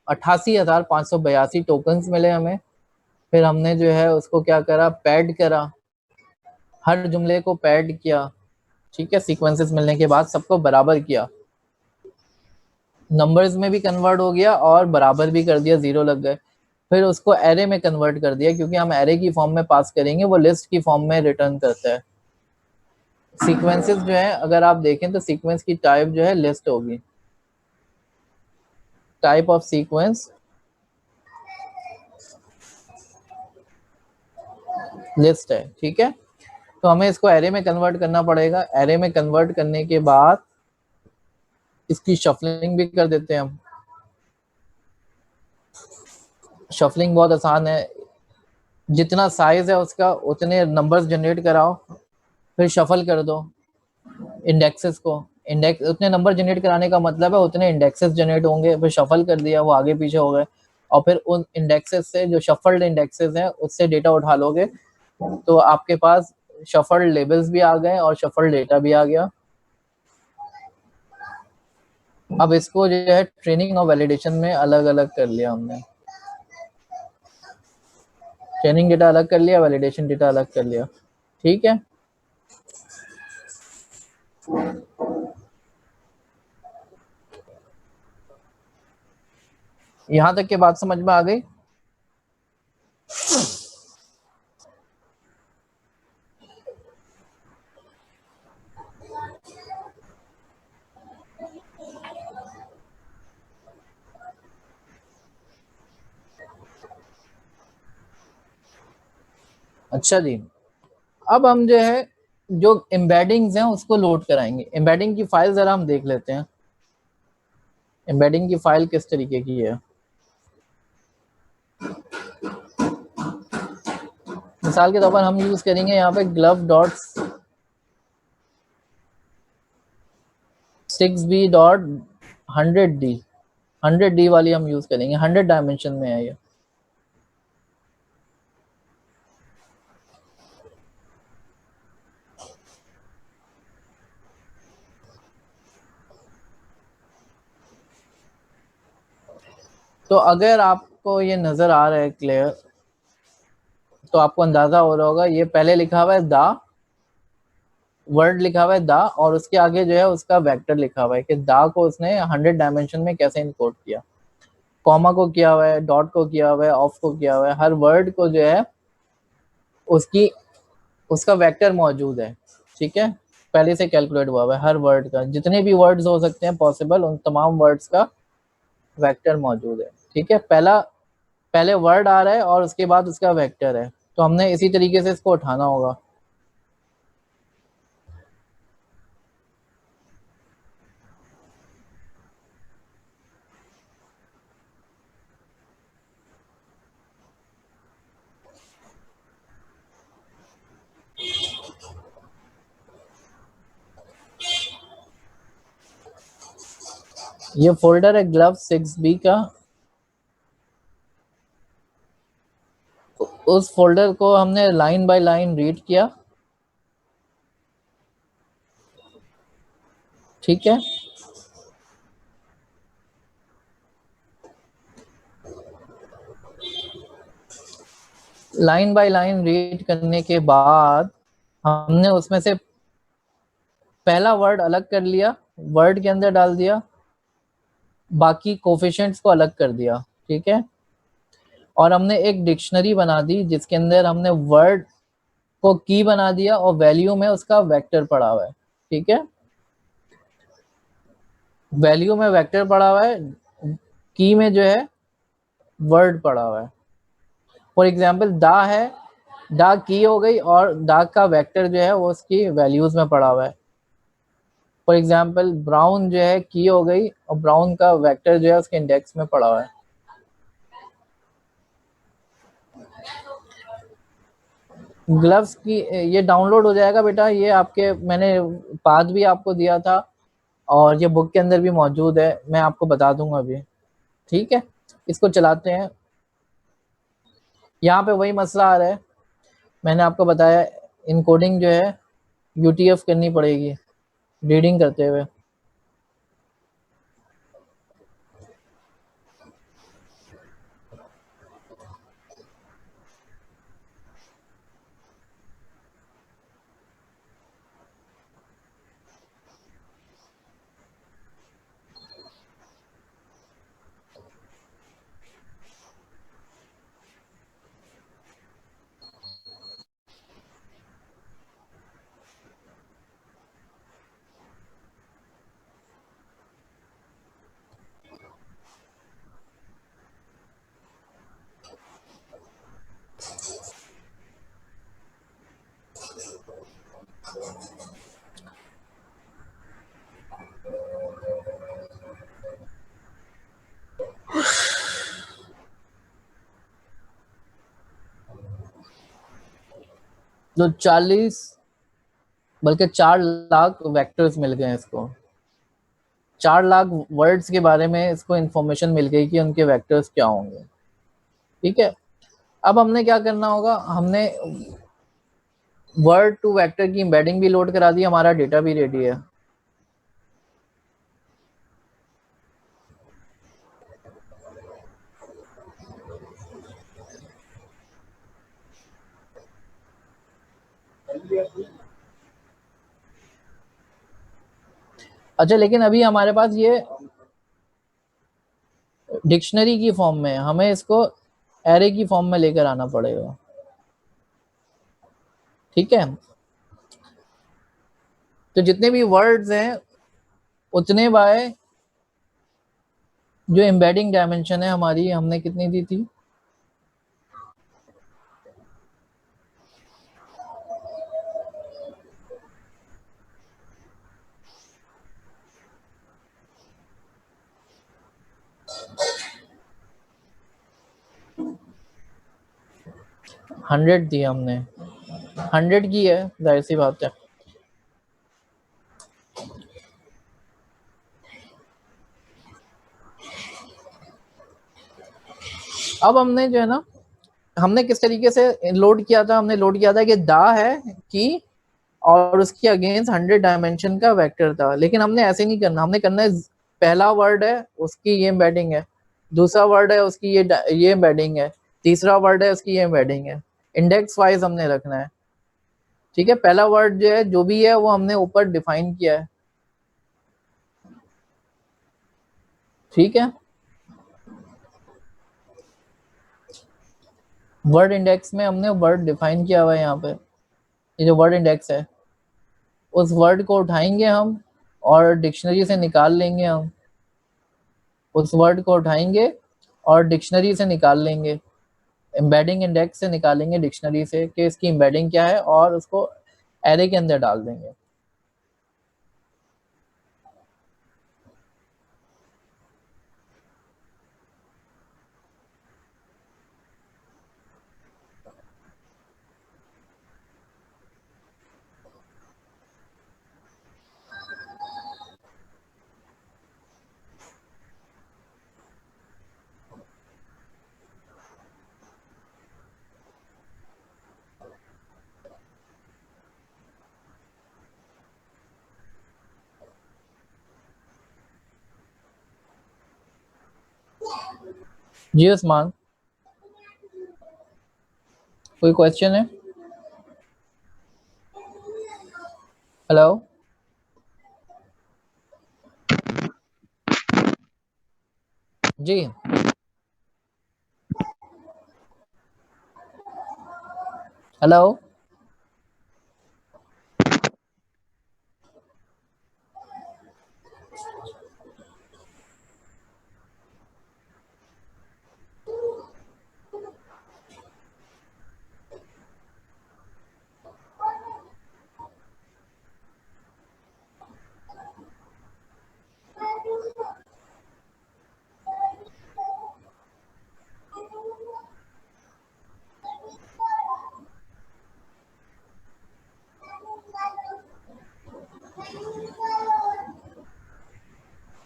88,582 टोकन्स मिले हमें। फिर हमने जो है उसको क्या करा, पैड करा, हर जुमले को पैड किया, ठीक है सीक्वेंसेस मिलने के बाद सबको बराबर किया, नंबर्स में भी कन्वर्ट हो गया और बराबर भी कर दिया, 0 लग गए। फिर उसको एरे में कन्वर्ट कर दिया, क्योंकि हम एरे की फॉर्म में पास करेंगे, वो लिस्ट की फॉर्म में रिटर्न करता है। सीक्वेंसेस जो है अगर आप देखें तो सीक्वेंस की टाइप जो है लिस्ट होगी, टाइप ऑफ सीक्वेंस लिस्ट है, ठीक है। तो हमें इसको एरे में कन्वर्ट करना पड़ेगा। एरे में कन्वर्ट करने के बाद इसकी शफलिंग भी कर देते हैं हम। शफलिंग बहुत आसान है, जितना साइज है उसका उतने नंबर्स जनरेट कराओ, फिर शफल कर दो इंडेक्सेस को। इंडेक्स उतने नंबर जनरेट कराने का मतलब है उतने इंडेक्सेस जनरेट होंगे, फिर शफल कर दिया वो आगे पीछे हो गए, और फिर उन इंडेक्सेस से जो शफल्ड इंडेक्सेस हैं उससे डेटा उठा लोगे, तो आपके पास शफल्ड लेबल्स भी आ गए और शफल्ड डेटा भी आ गया। अब इसको जो है ट्रेनिंग और वैलिडेशन में अलग अलग कर लिया हमने, ट्रेनिंग डेटा अलग कर लिया, वैलिडेशन डेटा अलग कर लिया, ठीक है। यहां तक की बात समझ में आ गई? अच्छा जी, अब हम जो है जो एम्बेडिंग्स हैं उसको लोड कराएंगे। एम्बेडिंग की फाइल जरा हम देख लेते हैं, एम्बेडिंग की फाइल किस तरीके की है। मिसाल के तौर पर हम यूज करेंगे यहाँ पे glove dot 6b dot 100d, 100d वाली हम यूज करेंगे, 100 डायमेंशन में है ये। तो अगर आपको ये नजर आ रहा है क्लियर, तो आपको अंदाजा हो रहा होगा ये पहले लिखा हुआ है दा, वर्ड लिखा हुआ है दा, और उसके आगे जो है उसका वेक्टर लिखा हुआ है कि दा को उसने 100 डायमेंशन में कैसे इनकोड किया, कॉमा को किया हुआ है, डॉट को किया हुआ है, ऑफ को किया हुआ है, हर वर्ड को जो है उसकी उसका वेक्टर मौजूद है, ठीक है। पहले से कैलकुलेट हुआ हुआ है हर वर्ड का, जितने भी वर्ड्स हो सकते हैं पॉसिबल उन तमाम वर्ड्स का वेक्टर मौजूद है, ठीक है। पहले वर्ड आ रहा है और उसके बाद उसका वेक्टर है, तो हमने इसी तरीके से इसको उठाना होगा। ये फोल्डर है ग्लव 6b का, उस फोल्डर को हमने लाइन बाय लाइन रीड किया, ठीक है। लाइन बाय लाइन रीड करने के बाद हमने उसमें से पहला वर्ड अलग कर लिया, वर्ड के अंदर डाल दिया, बाकी कोफिशिएंट्स को अलग कर दिया, ठीक है। और हमने एक डिक्शनरी बना दी जिसके अंदर हमने वर्ड को की बना दिया और वैल्यू में उसका वेक्टर पड़ा हुआ है, ठीक है। वैल्यू में वेक्टर पड़ा हुआ है, की में जो है वर्ड पड़ा हुआ है। फॉर एग्जाम्पल दा है, दा की हो गई और दा का वेक्टर जो है वो उसकी वैल्यूज में पड़ा हुआ है। फॉर एग्जाम्पल ब्राउन जो है की हो गई और ब्राउन का वेक्टर जो है उसके इंडेक्स में पड़ा हुआ है। ग्लव्स की ये डाउनलोड हो जाएगा बेटा, ये आपके मैंने पाथ भी आपको दिया था और ये बुक के अंदर भी मौजूद है, मैं आपको बता दूंगा अभी, ठीक है। इसको चलाते हैं। यहाँ पे वही मसला आ रहा है, मैंने आपको बताया इनकोडिंग जो है यूटीएफ करनी पड़ेगी रीडिंग करते हुए। तो 40 बल्कि 4 लाख वेक्टर्स मिल गए इसको, 4 लाख वर्ड्स के बारे में इसको इंफॉर्मेशन मिल गई कि उनके वेक्टर्स क्या होंगे, ठीक है। अब हमने क्या करना होगा, हमने वर्ड टू वेक्टर की एम्बेडिंग भी लोड करा दी, हमारा डेटा भी रेडी है। अच्छा, लेकिन अभी हमारे पास ये डिक्शनरी की फॉर्म में है, हमें इसको एरे की फॉर्म में लेकर आना पड़ेगा। ठीक है, तो जितने भी वर्ड्स हैं उतने बाय जो एम्बेडिंग डायमेंशन है हमारी, हमने कितनी दी थी? हंड्रेड दी हमने, 100 की है, जाहिर सी बात है। अब हमने जो है ना, हमने किस तरीके से लोड किया था, हमने लोड किया था कि दा है की और उसके अगेंस्ट 100 डायमेंशन का वेक्टर था, लेकिन हमने ऐसे नहीं करना, हमने करना है पहला वर्ड है उसकी ये एम्बेडिंग है, दूसरा वर्ड है उसकी ये एम्बेडिंग है, तीसरा वर्ड है उसकी ये एम्बेडिंग है, इंडेक्स वाइज हमने रखना है। ठीक है, पहला वर्ड जो है जो भी है वो हमने ऊपर डिफाइन किया है। ठीक है, वर्ड इंडेक्स में हमने वर्ड डिफाइन किया हुआ है यहाँ पे, ये जो वर्ड इंडेक्स है उस वर्ड को उठाएंगे हम और डिक्शनरी से निकाल लेंगे, हम उस वर्ड को उठाएंगे और डिक्शनरी से निकाल लेंगे, एम्बेडिंग इंडेक्स से निकालेंगे डिक्शनरी से कि इसकी एम्बेडिंग क्या है और उसको एरे के अंदर डाल देंगे। जी उस्मान, कोई क्वेश्चन है? हेलो, जी हेलो,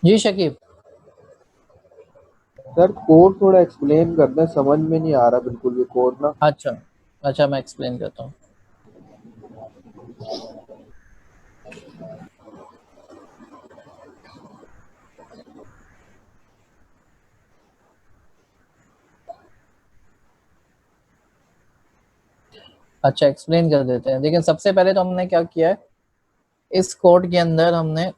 जी शकीब। सर कोड थोड़ा एक्सप्लेन करना, समझ में नहीं आ रहा बिल्कुल भी कोड ना। अच्छा अच्छा, मैं एक्सप्लेन करता हूँ। अच्छा, एक्सप्लेन कर देते हैं। लेकिन सबसे पहले तो हमने क्या किया है, इस कोड के अंदर हमने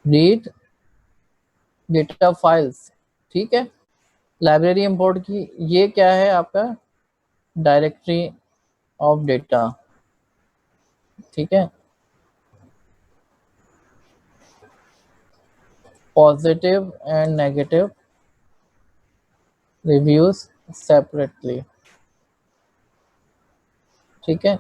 रीड डेटा फाइल्स, ठीक है, लाइब्रेरी इंपोर्ट की, ये क्या है आपका डायरेक्टरी ऑफ डेटा। ठीक है, positive and negative reviews separately. ठीक है,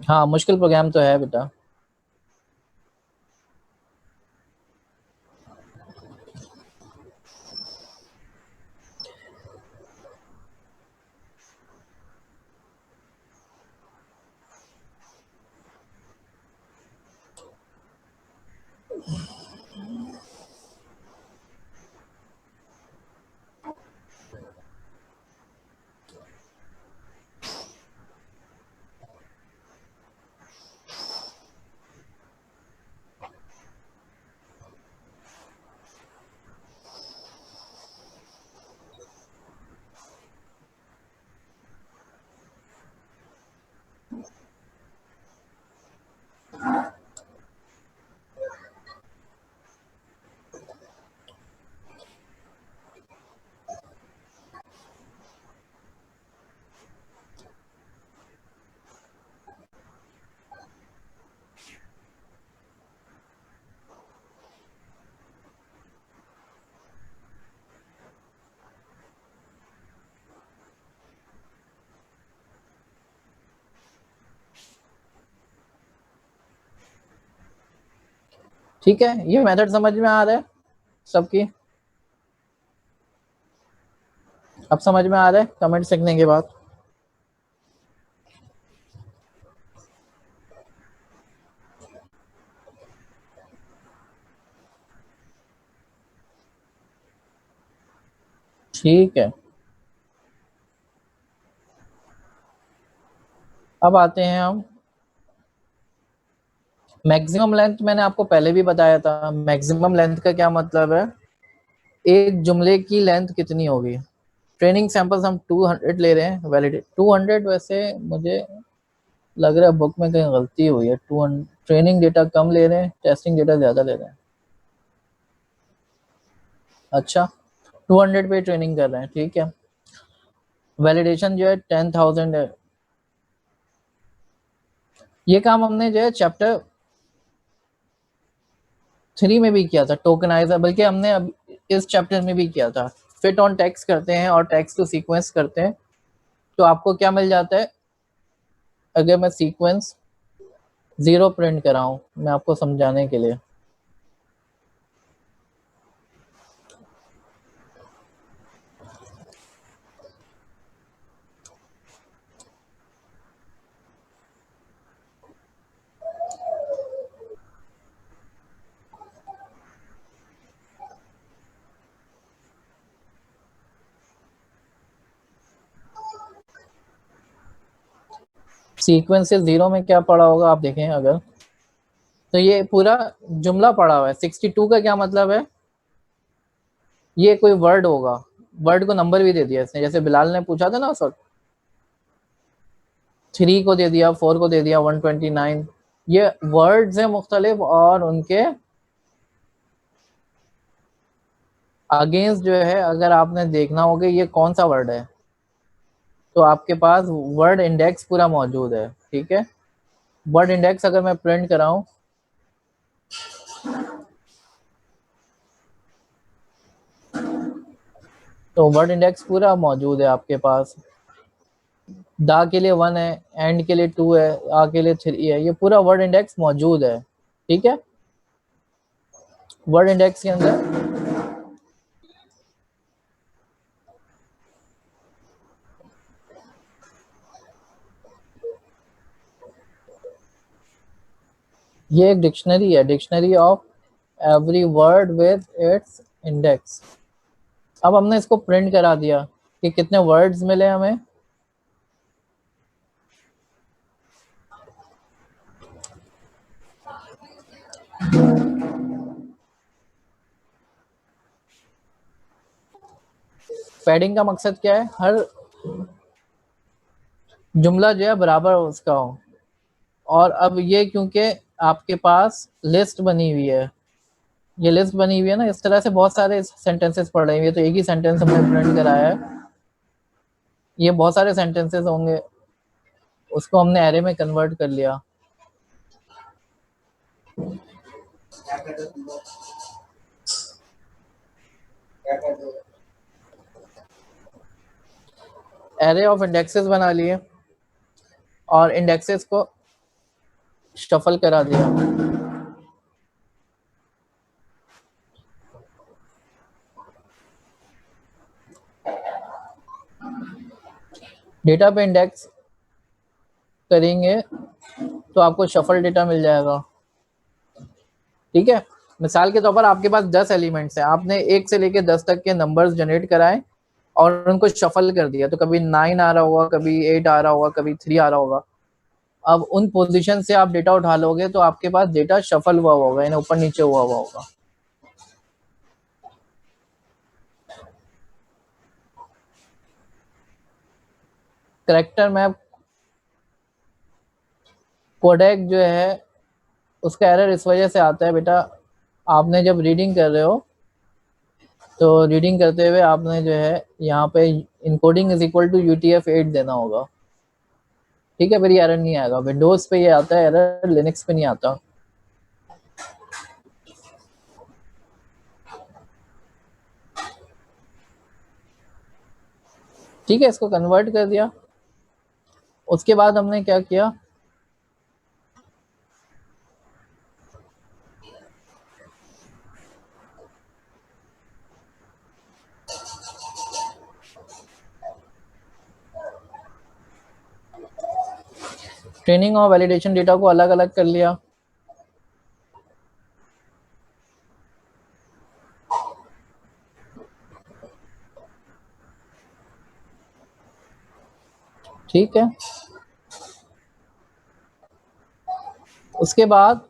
हाँ मुश्किल प्रोग्राम तो है बेटा। ठीक है, ये मेथड समझ में आ रहा है सबकी? अब समझ में आ रहा है कमेंट सीखने के बाद? ठीक है, अब आते हैं हम मैक्सिमम लेंथ। मैंने आपको पहले भी बताया था, मैक्सिमम लेंथ का क्या मतलब है, एक जुमले की लेंथ कितनी होगी। ट्रेनिंग सैंपल्स हम 200 ले रहे हैं, वैलिडेट 200। वैसे मुझे लग रहा है बुक में कहीं गलती हुई है, 200 ट्रेनिंग डेटा कम ले रहे हैं, टेस्टिंग डेटा ज़्यादा ले रहे हैं। अच्छा, 200 पे ट्रेनिंग कर रहे हैं, ठीक है। वैलिडेशन जो है 10,000 है। ये काम हमने जो है चैप्टर 3 में भी किया था, टोकनाइजर, बल्कि हमने अब इस चैप्टर में भी किया था। फिट ऑन टेक्स्ट करते हैं और टेक्स्ट टू सीक्वेंस करते हैं, तो आपको क्या मिल जाता है। अगर मैं सीक्वेंस 0 प्रिंट कराऊं, मैं आपको समझाने के लिए, सीक्वेंस से 0 में क्या पड़ा होगा आप देखें अगर, तो ये पूरा जुमला पड़ा हुआ है। 62 का क्या मतलब है, ये कोई वर्ड होगा, वर्ड को नंबर भी दे दिया इसने, जैसे बिलाल ने पूछा था ना उस वक्त, 3 को दे दिया, 4 को दे दिया, 129। ये वर्ड्स हैं मुख्तलिफ, और उनके अगेंस्ट जो है अगर आपने देखना होगा ये कौन सा वर्ड है, तो आपके पास वर्ड इंडेक्स पूरा मौजूद है, ठीक है। वर्ड इंडेक्स अगर मैं प्रिंट कराऊं, तो वर्ड इंडेक्स पूरा मौजूद है आपके पास। दा के लिए 1 है, एंड के लिए 2 है, आ के लिए 3 है, ये पूरा वर्ड इंडेक्स मौजूद है, ठीक है। वर्ड इंडेक्स के अंदर ये एक डिक्शनरी है, dictionary of every word with its index. अब हमने इसको प्रिंट करा दिया कि कितने वर्ड्स मिले हमें। पैडिंग का मकसद क्या है, हर जुमला जो है बराबर उसका हो। और अब ये क्योंकि आपके पास लिस्ट बनी हुई है, ये लिस्ट बनी हुई है ना, इस तरह से बहुत सारे सेंटेंसेस पढ़ रहे हैं, तो एक ही सेंटेंस हमने प्रिंट कराया है, ये बहुत सारे सेंटेंसेस होंगे, उसको हमने एरे में कन्वर्ट कर लिया। एरे ऑफ इंडेक्सेस बना लिए और इंडेक्सेस को शफल करा दिया। डेटा पे इंडेक्स करेंगे तो आपको शफल डेटा मिल जाएगा, ठीक है। मिसाल के तौर पर आपके पास 10 एलिमेंट्स हैं, आपने 1 से लेकर 10 तक के नंबर्स जनरेट कराए और उनको शफल कर दिया, तो कभी 9 आ रहा होगा, कभी 8 आ रहा होगा, कभी 3 आ रहा होगा। अब उन पोजीशन से आप डेटा उठा लोगे तो आपके पास डेटा शफल हुआ होगा, यानी ऊपर नीचे हुआ होगा। करेक्टर मैप कोडेक जो है उसका एरर इस वजह से आता है बेटा, आपने जब रीडिंग कर रहे हो तो रीडिंग करते हुए आपने जो है यहाँ पे encoding is equal to UTF-8 देना होगा, ठीक है, फिर ये एरर नहीं आएगा। विंडोज पे ये आता है एरर, लिनक्स पे नहीं आता। ठीक है, इसको कन्वर्ट कर दिया। उसके बाद हमने क्या किया, ट्रेनिंग और वैलिडेशन डेटा को अलग अलग कर लिया। ठीक है, उसके बाद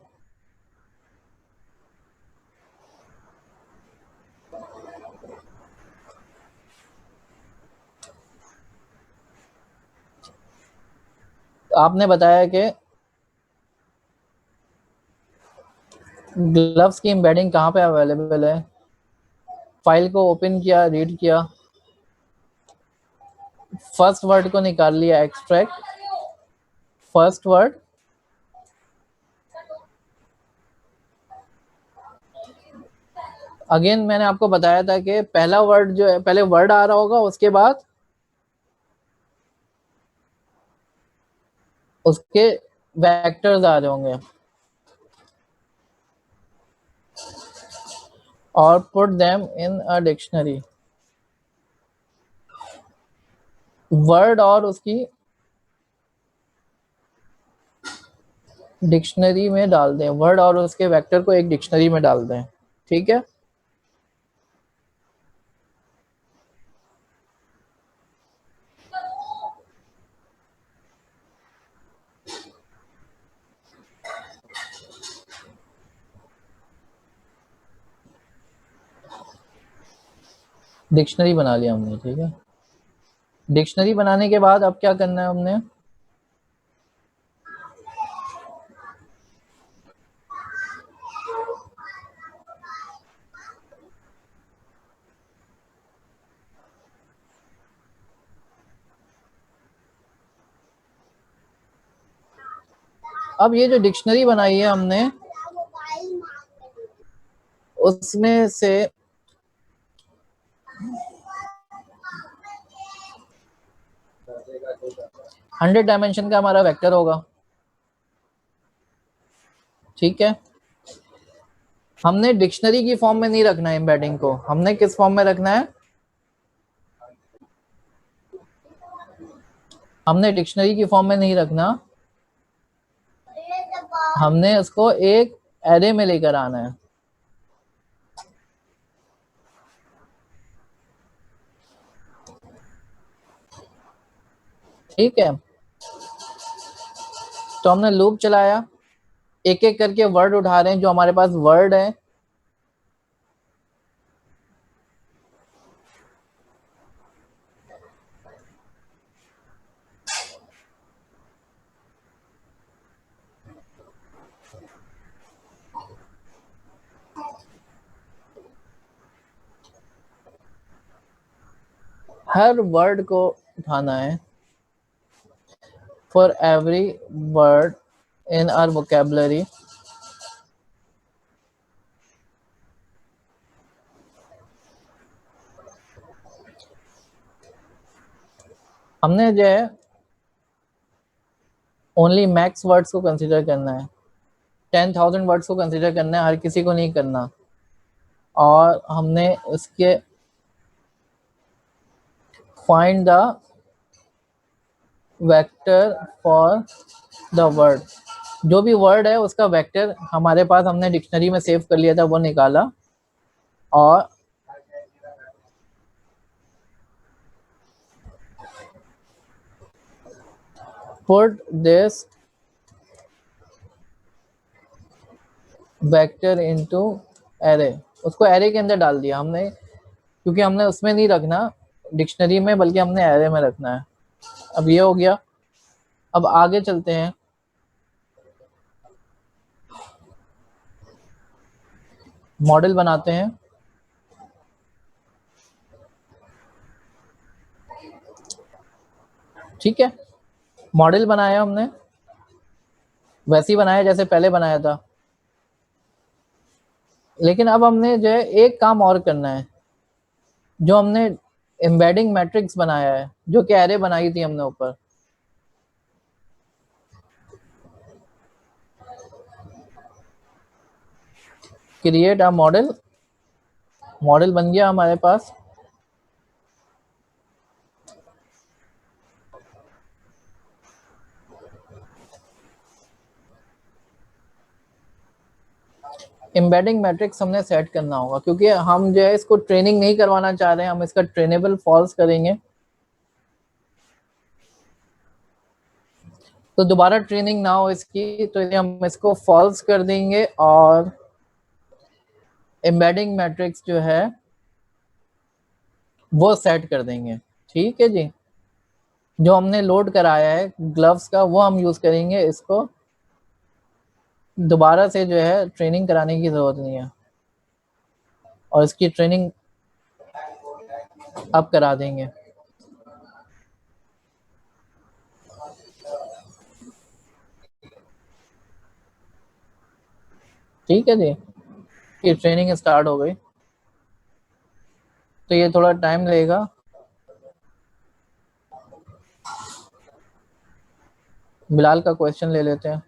आपने बताया कि ग्लव्स की एम्बेडिंग कहाँ पे अवेलेबल है। फाइल को ओपन किया, रीड किया, फर्स्ट वर्ड को निकाल लिया, एक्सट्रैक्ट फर्स्ट वर्ड, अगेन मैंने आपको बताया था कि पहला वर्ड जो है, पहले वर्ड आ रहा होगा, उसके बाद उसके वेक्टर्स आ रहे होंगे, और put them in a dictionary. Word और उसकी डिक्शनरी में डाल दें, वर्ड और उसके वेक्टर को एक डिक्शनरी में डाल दें। ठीक है, डिक्शनरी बना लिया हमने। ठीक है, डिक्शनरी बनाने के बाद अब क्या करना है हमने, अब ये जो डिक्शनरी बनाई है हमने, उसमें से 100 डायमेंशन का हमारा वेक्टर होगा। ठीक है, हमने डिक्शनरी की फॉर्म में नहीं रखना है एम्बेडिंग को, हमने किस फॉर्म में रखना है, हमने डिक्शनरी की फॉर्म में नहीं रखना, हमने उसको एक एरे में लेकर आना है। ठीक है, तो हमने लूप चलाया, एक एक करके वर्ड उठा रहे हैं जो हमारे पास वर्ड है, हर वर्ड को उठाना है, for every word in our vocabulary हमने जो है ओनली मैक्स वर्ड्स को कंसीडर करना है, 10,000 वर्ड्स को कंसीडर करना है, हर किसी को नहीं करना। और हमने इसके find the vector for the word, जो भी वर्ड है उसका वेक्टर हमारे पास हमने डिक्शनरी में सेव कर लिया था, वो निकाला, और put this vector into array, उसको एरे के अंदर डाल दिया हमने, क्योंकि हमने उसमें नहीं रखना डिक्शनरी में, बल्कि हमने एरे में रखना है। अब ये हो गया, अब आगे चलते हैं, मॉडल बनाते हैं। ठीक है, मॉडल बनाया हमने, वैसे ही बनाया जैसे पहले बनाया था, लेकिन अब हमने जो है एक काम और करना है, जो हमने एम्बेडिंग मैट्रिक्स बनाया है, जो कि एरे बनाई थी हमने ऊपर, क्रिएट अ मॉडल, मॉडल बन गया हमारे पास। एम्बेडिंग मैट्रिक्स हमने सेट करना होगा, क्योंकि हम जो है इसको ट्रेनिंग नहीं करवाना चाह रहे हैं, हम इसका ट्रेनेबल फॉल्स करेंगे। तो दोबारा ट्रेनिंग ना हो इसकी, तो हम इसको फॉल्स कर देंगे और एम्बेडिंग मैट्रिक्स जो है वो सेट कर देंगे। ठीक है जी, जो हमने लोड कराया है ग्लव्स का वो हम यूज करेंगे, इसको दोबारा से जो है ट्रेनिंग कराने की जरूरत नहीं है, और इसकी ट्रेनिंग अब करा देंगे। ठीक है जी, ये ट्रेनिंग स्टार्ट हो गई, तो ये थोड़ा टाइम लगेगा। बिलाल का क्वेश्चन ले लेते हैं।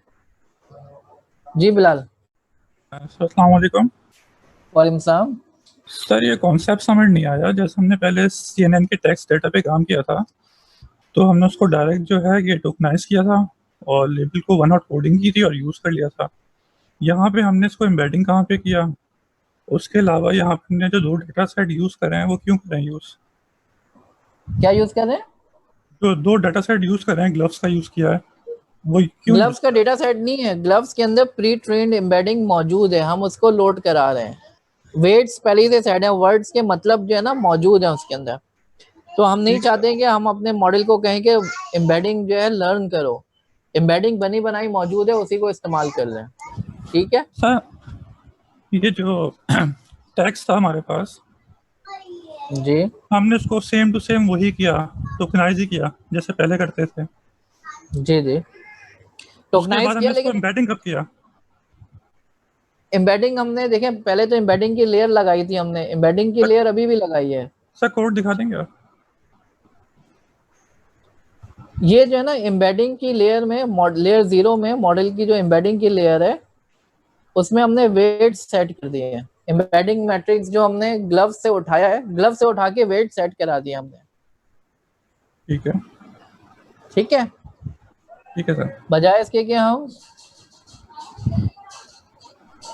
जी बिलाल। अस्सलाम वालेकुम वालेकुम सलाम। सर, ये कॉन्सेप्ट समझ नहीं आया। जैसे हमने पहले CNN के टेक्स्ट डेटा पे काम किया था, तो हमने उसको डायरेक्ट जो है ये टोकनाइज किया था और लेबल को वन हॉट कोडिंग की थी और यूज़ कर लिया था। यहाँ पे हमने इसको एम्बेडिंग कहाँ पे किया? उसके अलावा यहाँ पे हमने जो दो डेटा सेट यूज़ करे हैं वो क्यों करें यूज़? क्या यूज कर रहे हैं? जो दो डाटा सेट यूज़ कर रहे हैं, ग्लव्स का यूज़ किया है, वो क्यों? ग्लव्स का डेटा सेट नहीं है, ग्लव्स के अंदर प्री ट्रेन्ड एम्बेडिंग मौजूद है, हम उसको लोड करा रहे हैं। वेट्स पहले से सेट है, वर्ड्स के मतलब जो है ना मौजूद है उसके अंदर। तो हम नहीं चाहते कि हम अपने मॉडल को कहें कि एम्बेडिंग जो है लर्न करो, एम्बेडिंग बनी बनाई मौजूद है, उसी को इस्तेमाल कर लें। ठीक है सर, ये जो टेक्स्ट था हमारे पास, जी, हमने उसको सेम टू सेम वही किया, टोकनाइज ही किया जैसे पहले करते थे। जी जी, उसके टोकनाइज बाद किया, हमने इसको लेकिन एम्बेडिंग कब किया? एम्बेडिंग हमने देखें पहले तो एम्बेडिंग की लेयर लगाई थी हमने, एम्बेडिंग की लेयर अभी भी लगाई है। सर कोड दिखा देंगे आप? ये जो है ना एम्बेडिंग की लेयर में, लेयर 0 में मॉडल की जो एम्बेडिंग की लेयर है उसमें हमने वेट सेट कर दिए हैं। एम्बेडिंग मैट्रिक्स जो हमने ग्लव से उठाया है, ग्लव से उठा के वेट सेट करा दिया हमने। ठीक है, ठीक है, ठीक है सर। बजाय इसके कि हम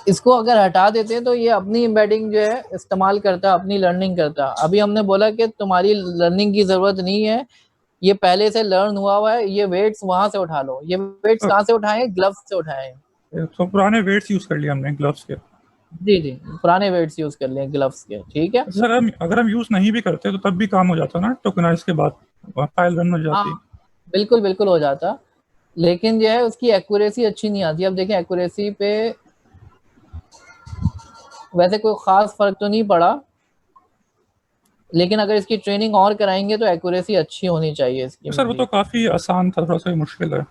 इसको अगर हटा देते हैं तो ये अपनी एम्बेडिंग जो है इस्तेमाल करता, अपनी लर्निंग करता। अभी हमने बोला कि तुम्हारी लर्निंग की जरूरत नहीं है, ये पहले से लर्न हुआ है, ये वेट्स वहां से उठा लो। ये वेट्स कहाँ से उठाए? ग्लव्स से उठाए। तो पुराने वेट्स यूज कर लिए हमने ग्लव्स के। जी जी, पुराने वेट्स यूज कर लिए ग्लव्स के। ठीक है सर, अगर हम यूज नहीं भी करते तो तब भी काम हो जाता ना टोकनाइज के बाद, फाइल रन हो हाँ, जाती। बिल्कुल बिल्कुल हो जाता, लेकिन जो है उसकी एक्यूरेसी अच्छी नहीं आती। अब देखें एक्यूरेसी पे वैसे कोई खास फर्क तो नहीं पड़ा, लेकिन अगर इसकी ट्रेनिंग और कराएंगे तो एक्यूरेसी अच्छी होनी चाहिए इसकी सर वो मेरी। तो काफी आसान था, थोड़ा सा मुश्किल है।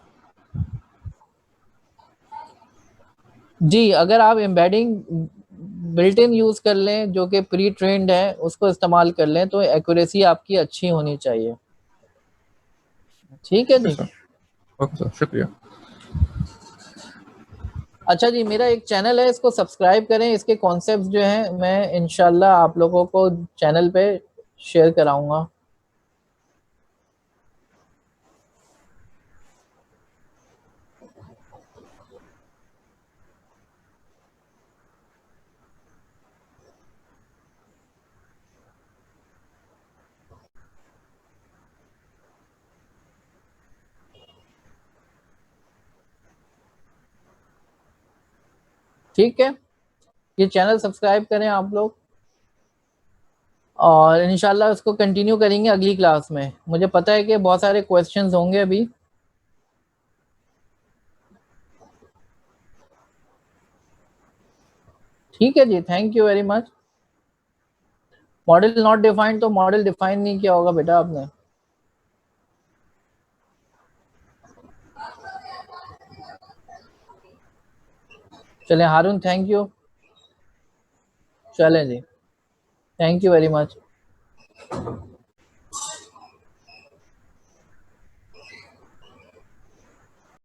जी, अगर आप एम्बेडिंग बिल्ट इन यूज कर लें जो कि प्री ट्रेंड है, उसको इस्तेमाल कर लें तो एक्यूरेसी आपकी अच्छी होनी चाहिए। ठीक है ओके जी। सर, ओके सर, शुक्रिया। अच्छा जी, मेरा एक चैनल है, इसको सब्सक्राइब करें। इसके कॉन्सेप्ट्स जो हैं मैं इंशाल्लाह आप लोगों को चैनल पे शेयर कराऊंगा। ठीक है, ये चैनल सब्सक्राइब करें आप लोग, और इंशाल्लाह उसको कंटिन्यू करेंगे अगली क्लास में। मुझे पता है कि बहुत सारे क्वेश्चंस होंगे अभी। ठीक है जी, thank you very much. Model not defined, तो मॉडल डिफाइन नहीं किया होगा बेटा आपने। चलें हारून, थैंक यू। चलें जी, थैंक यू वेरी मच।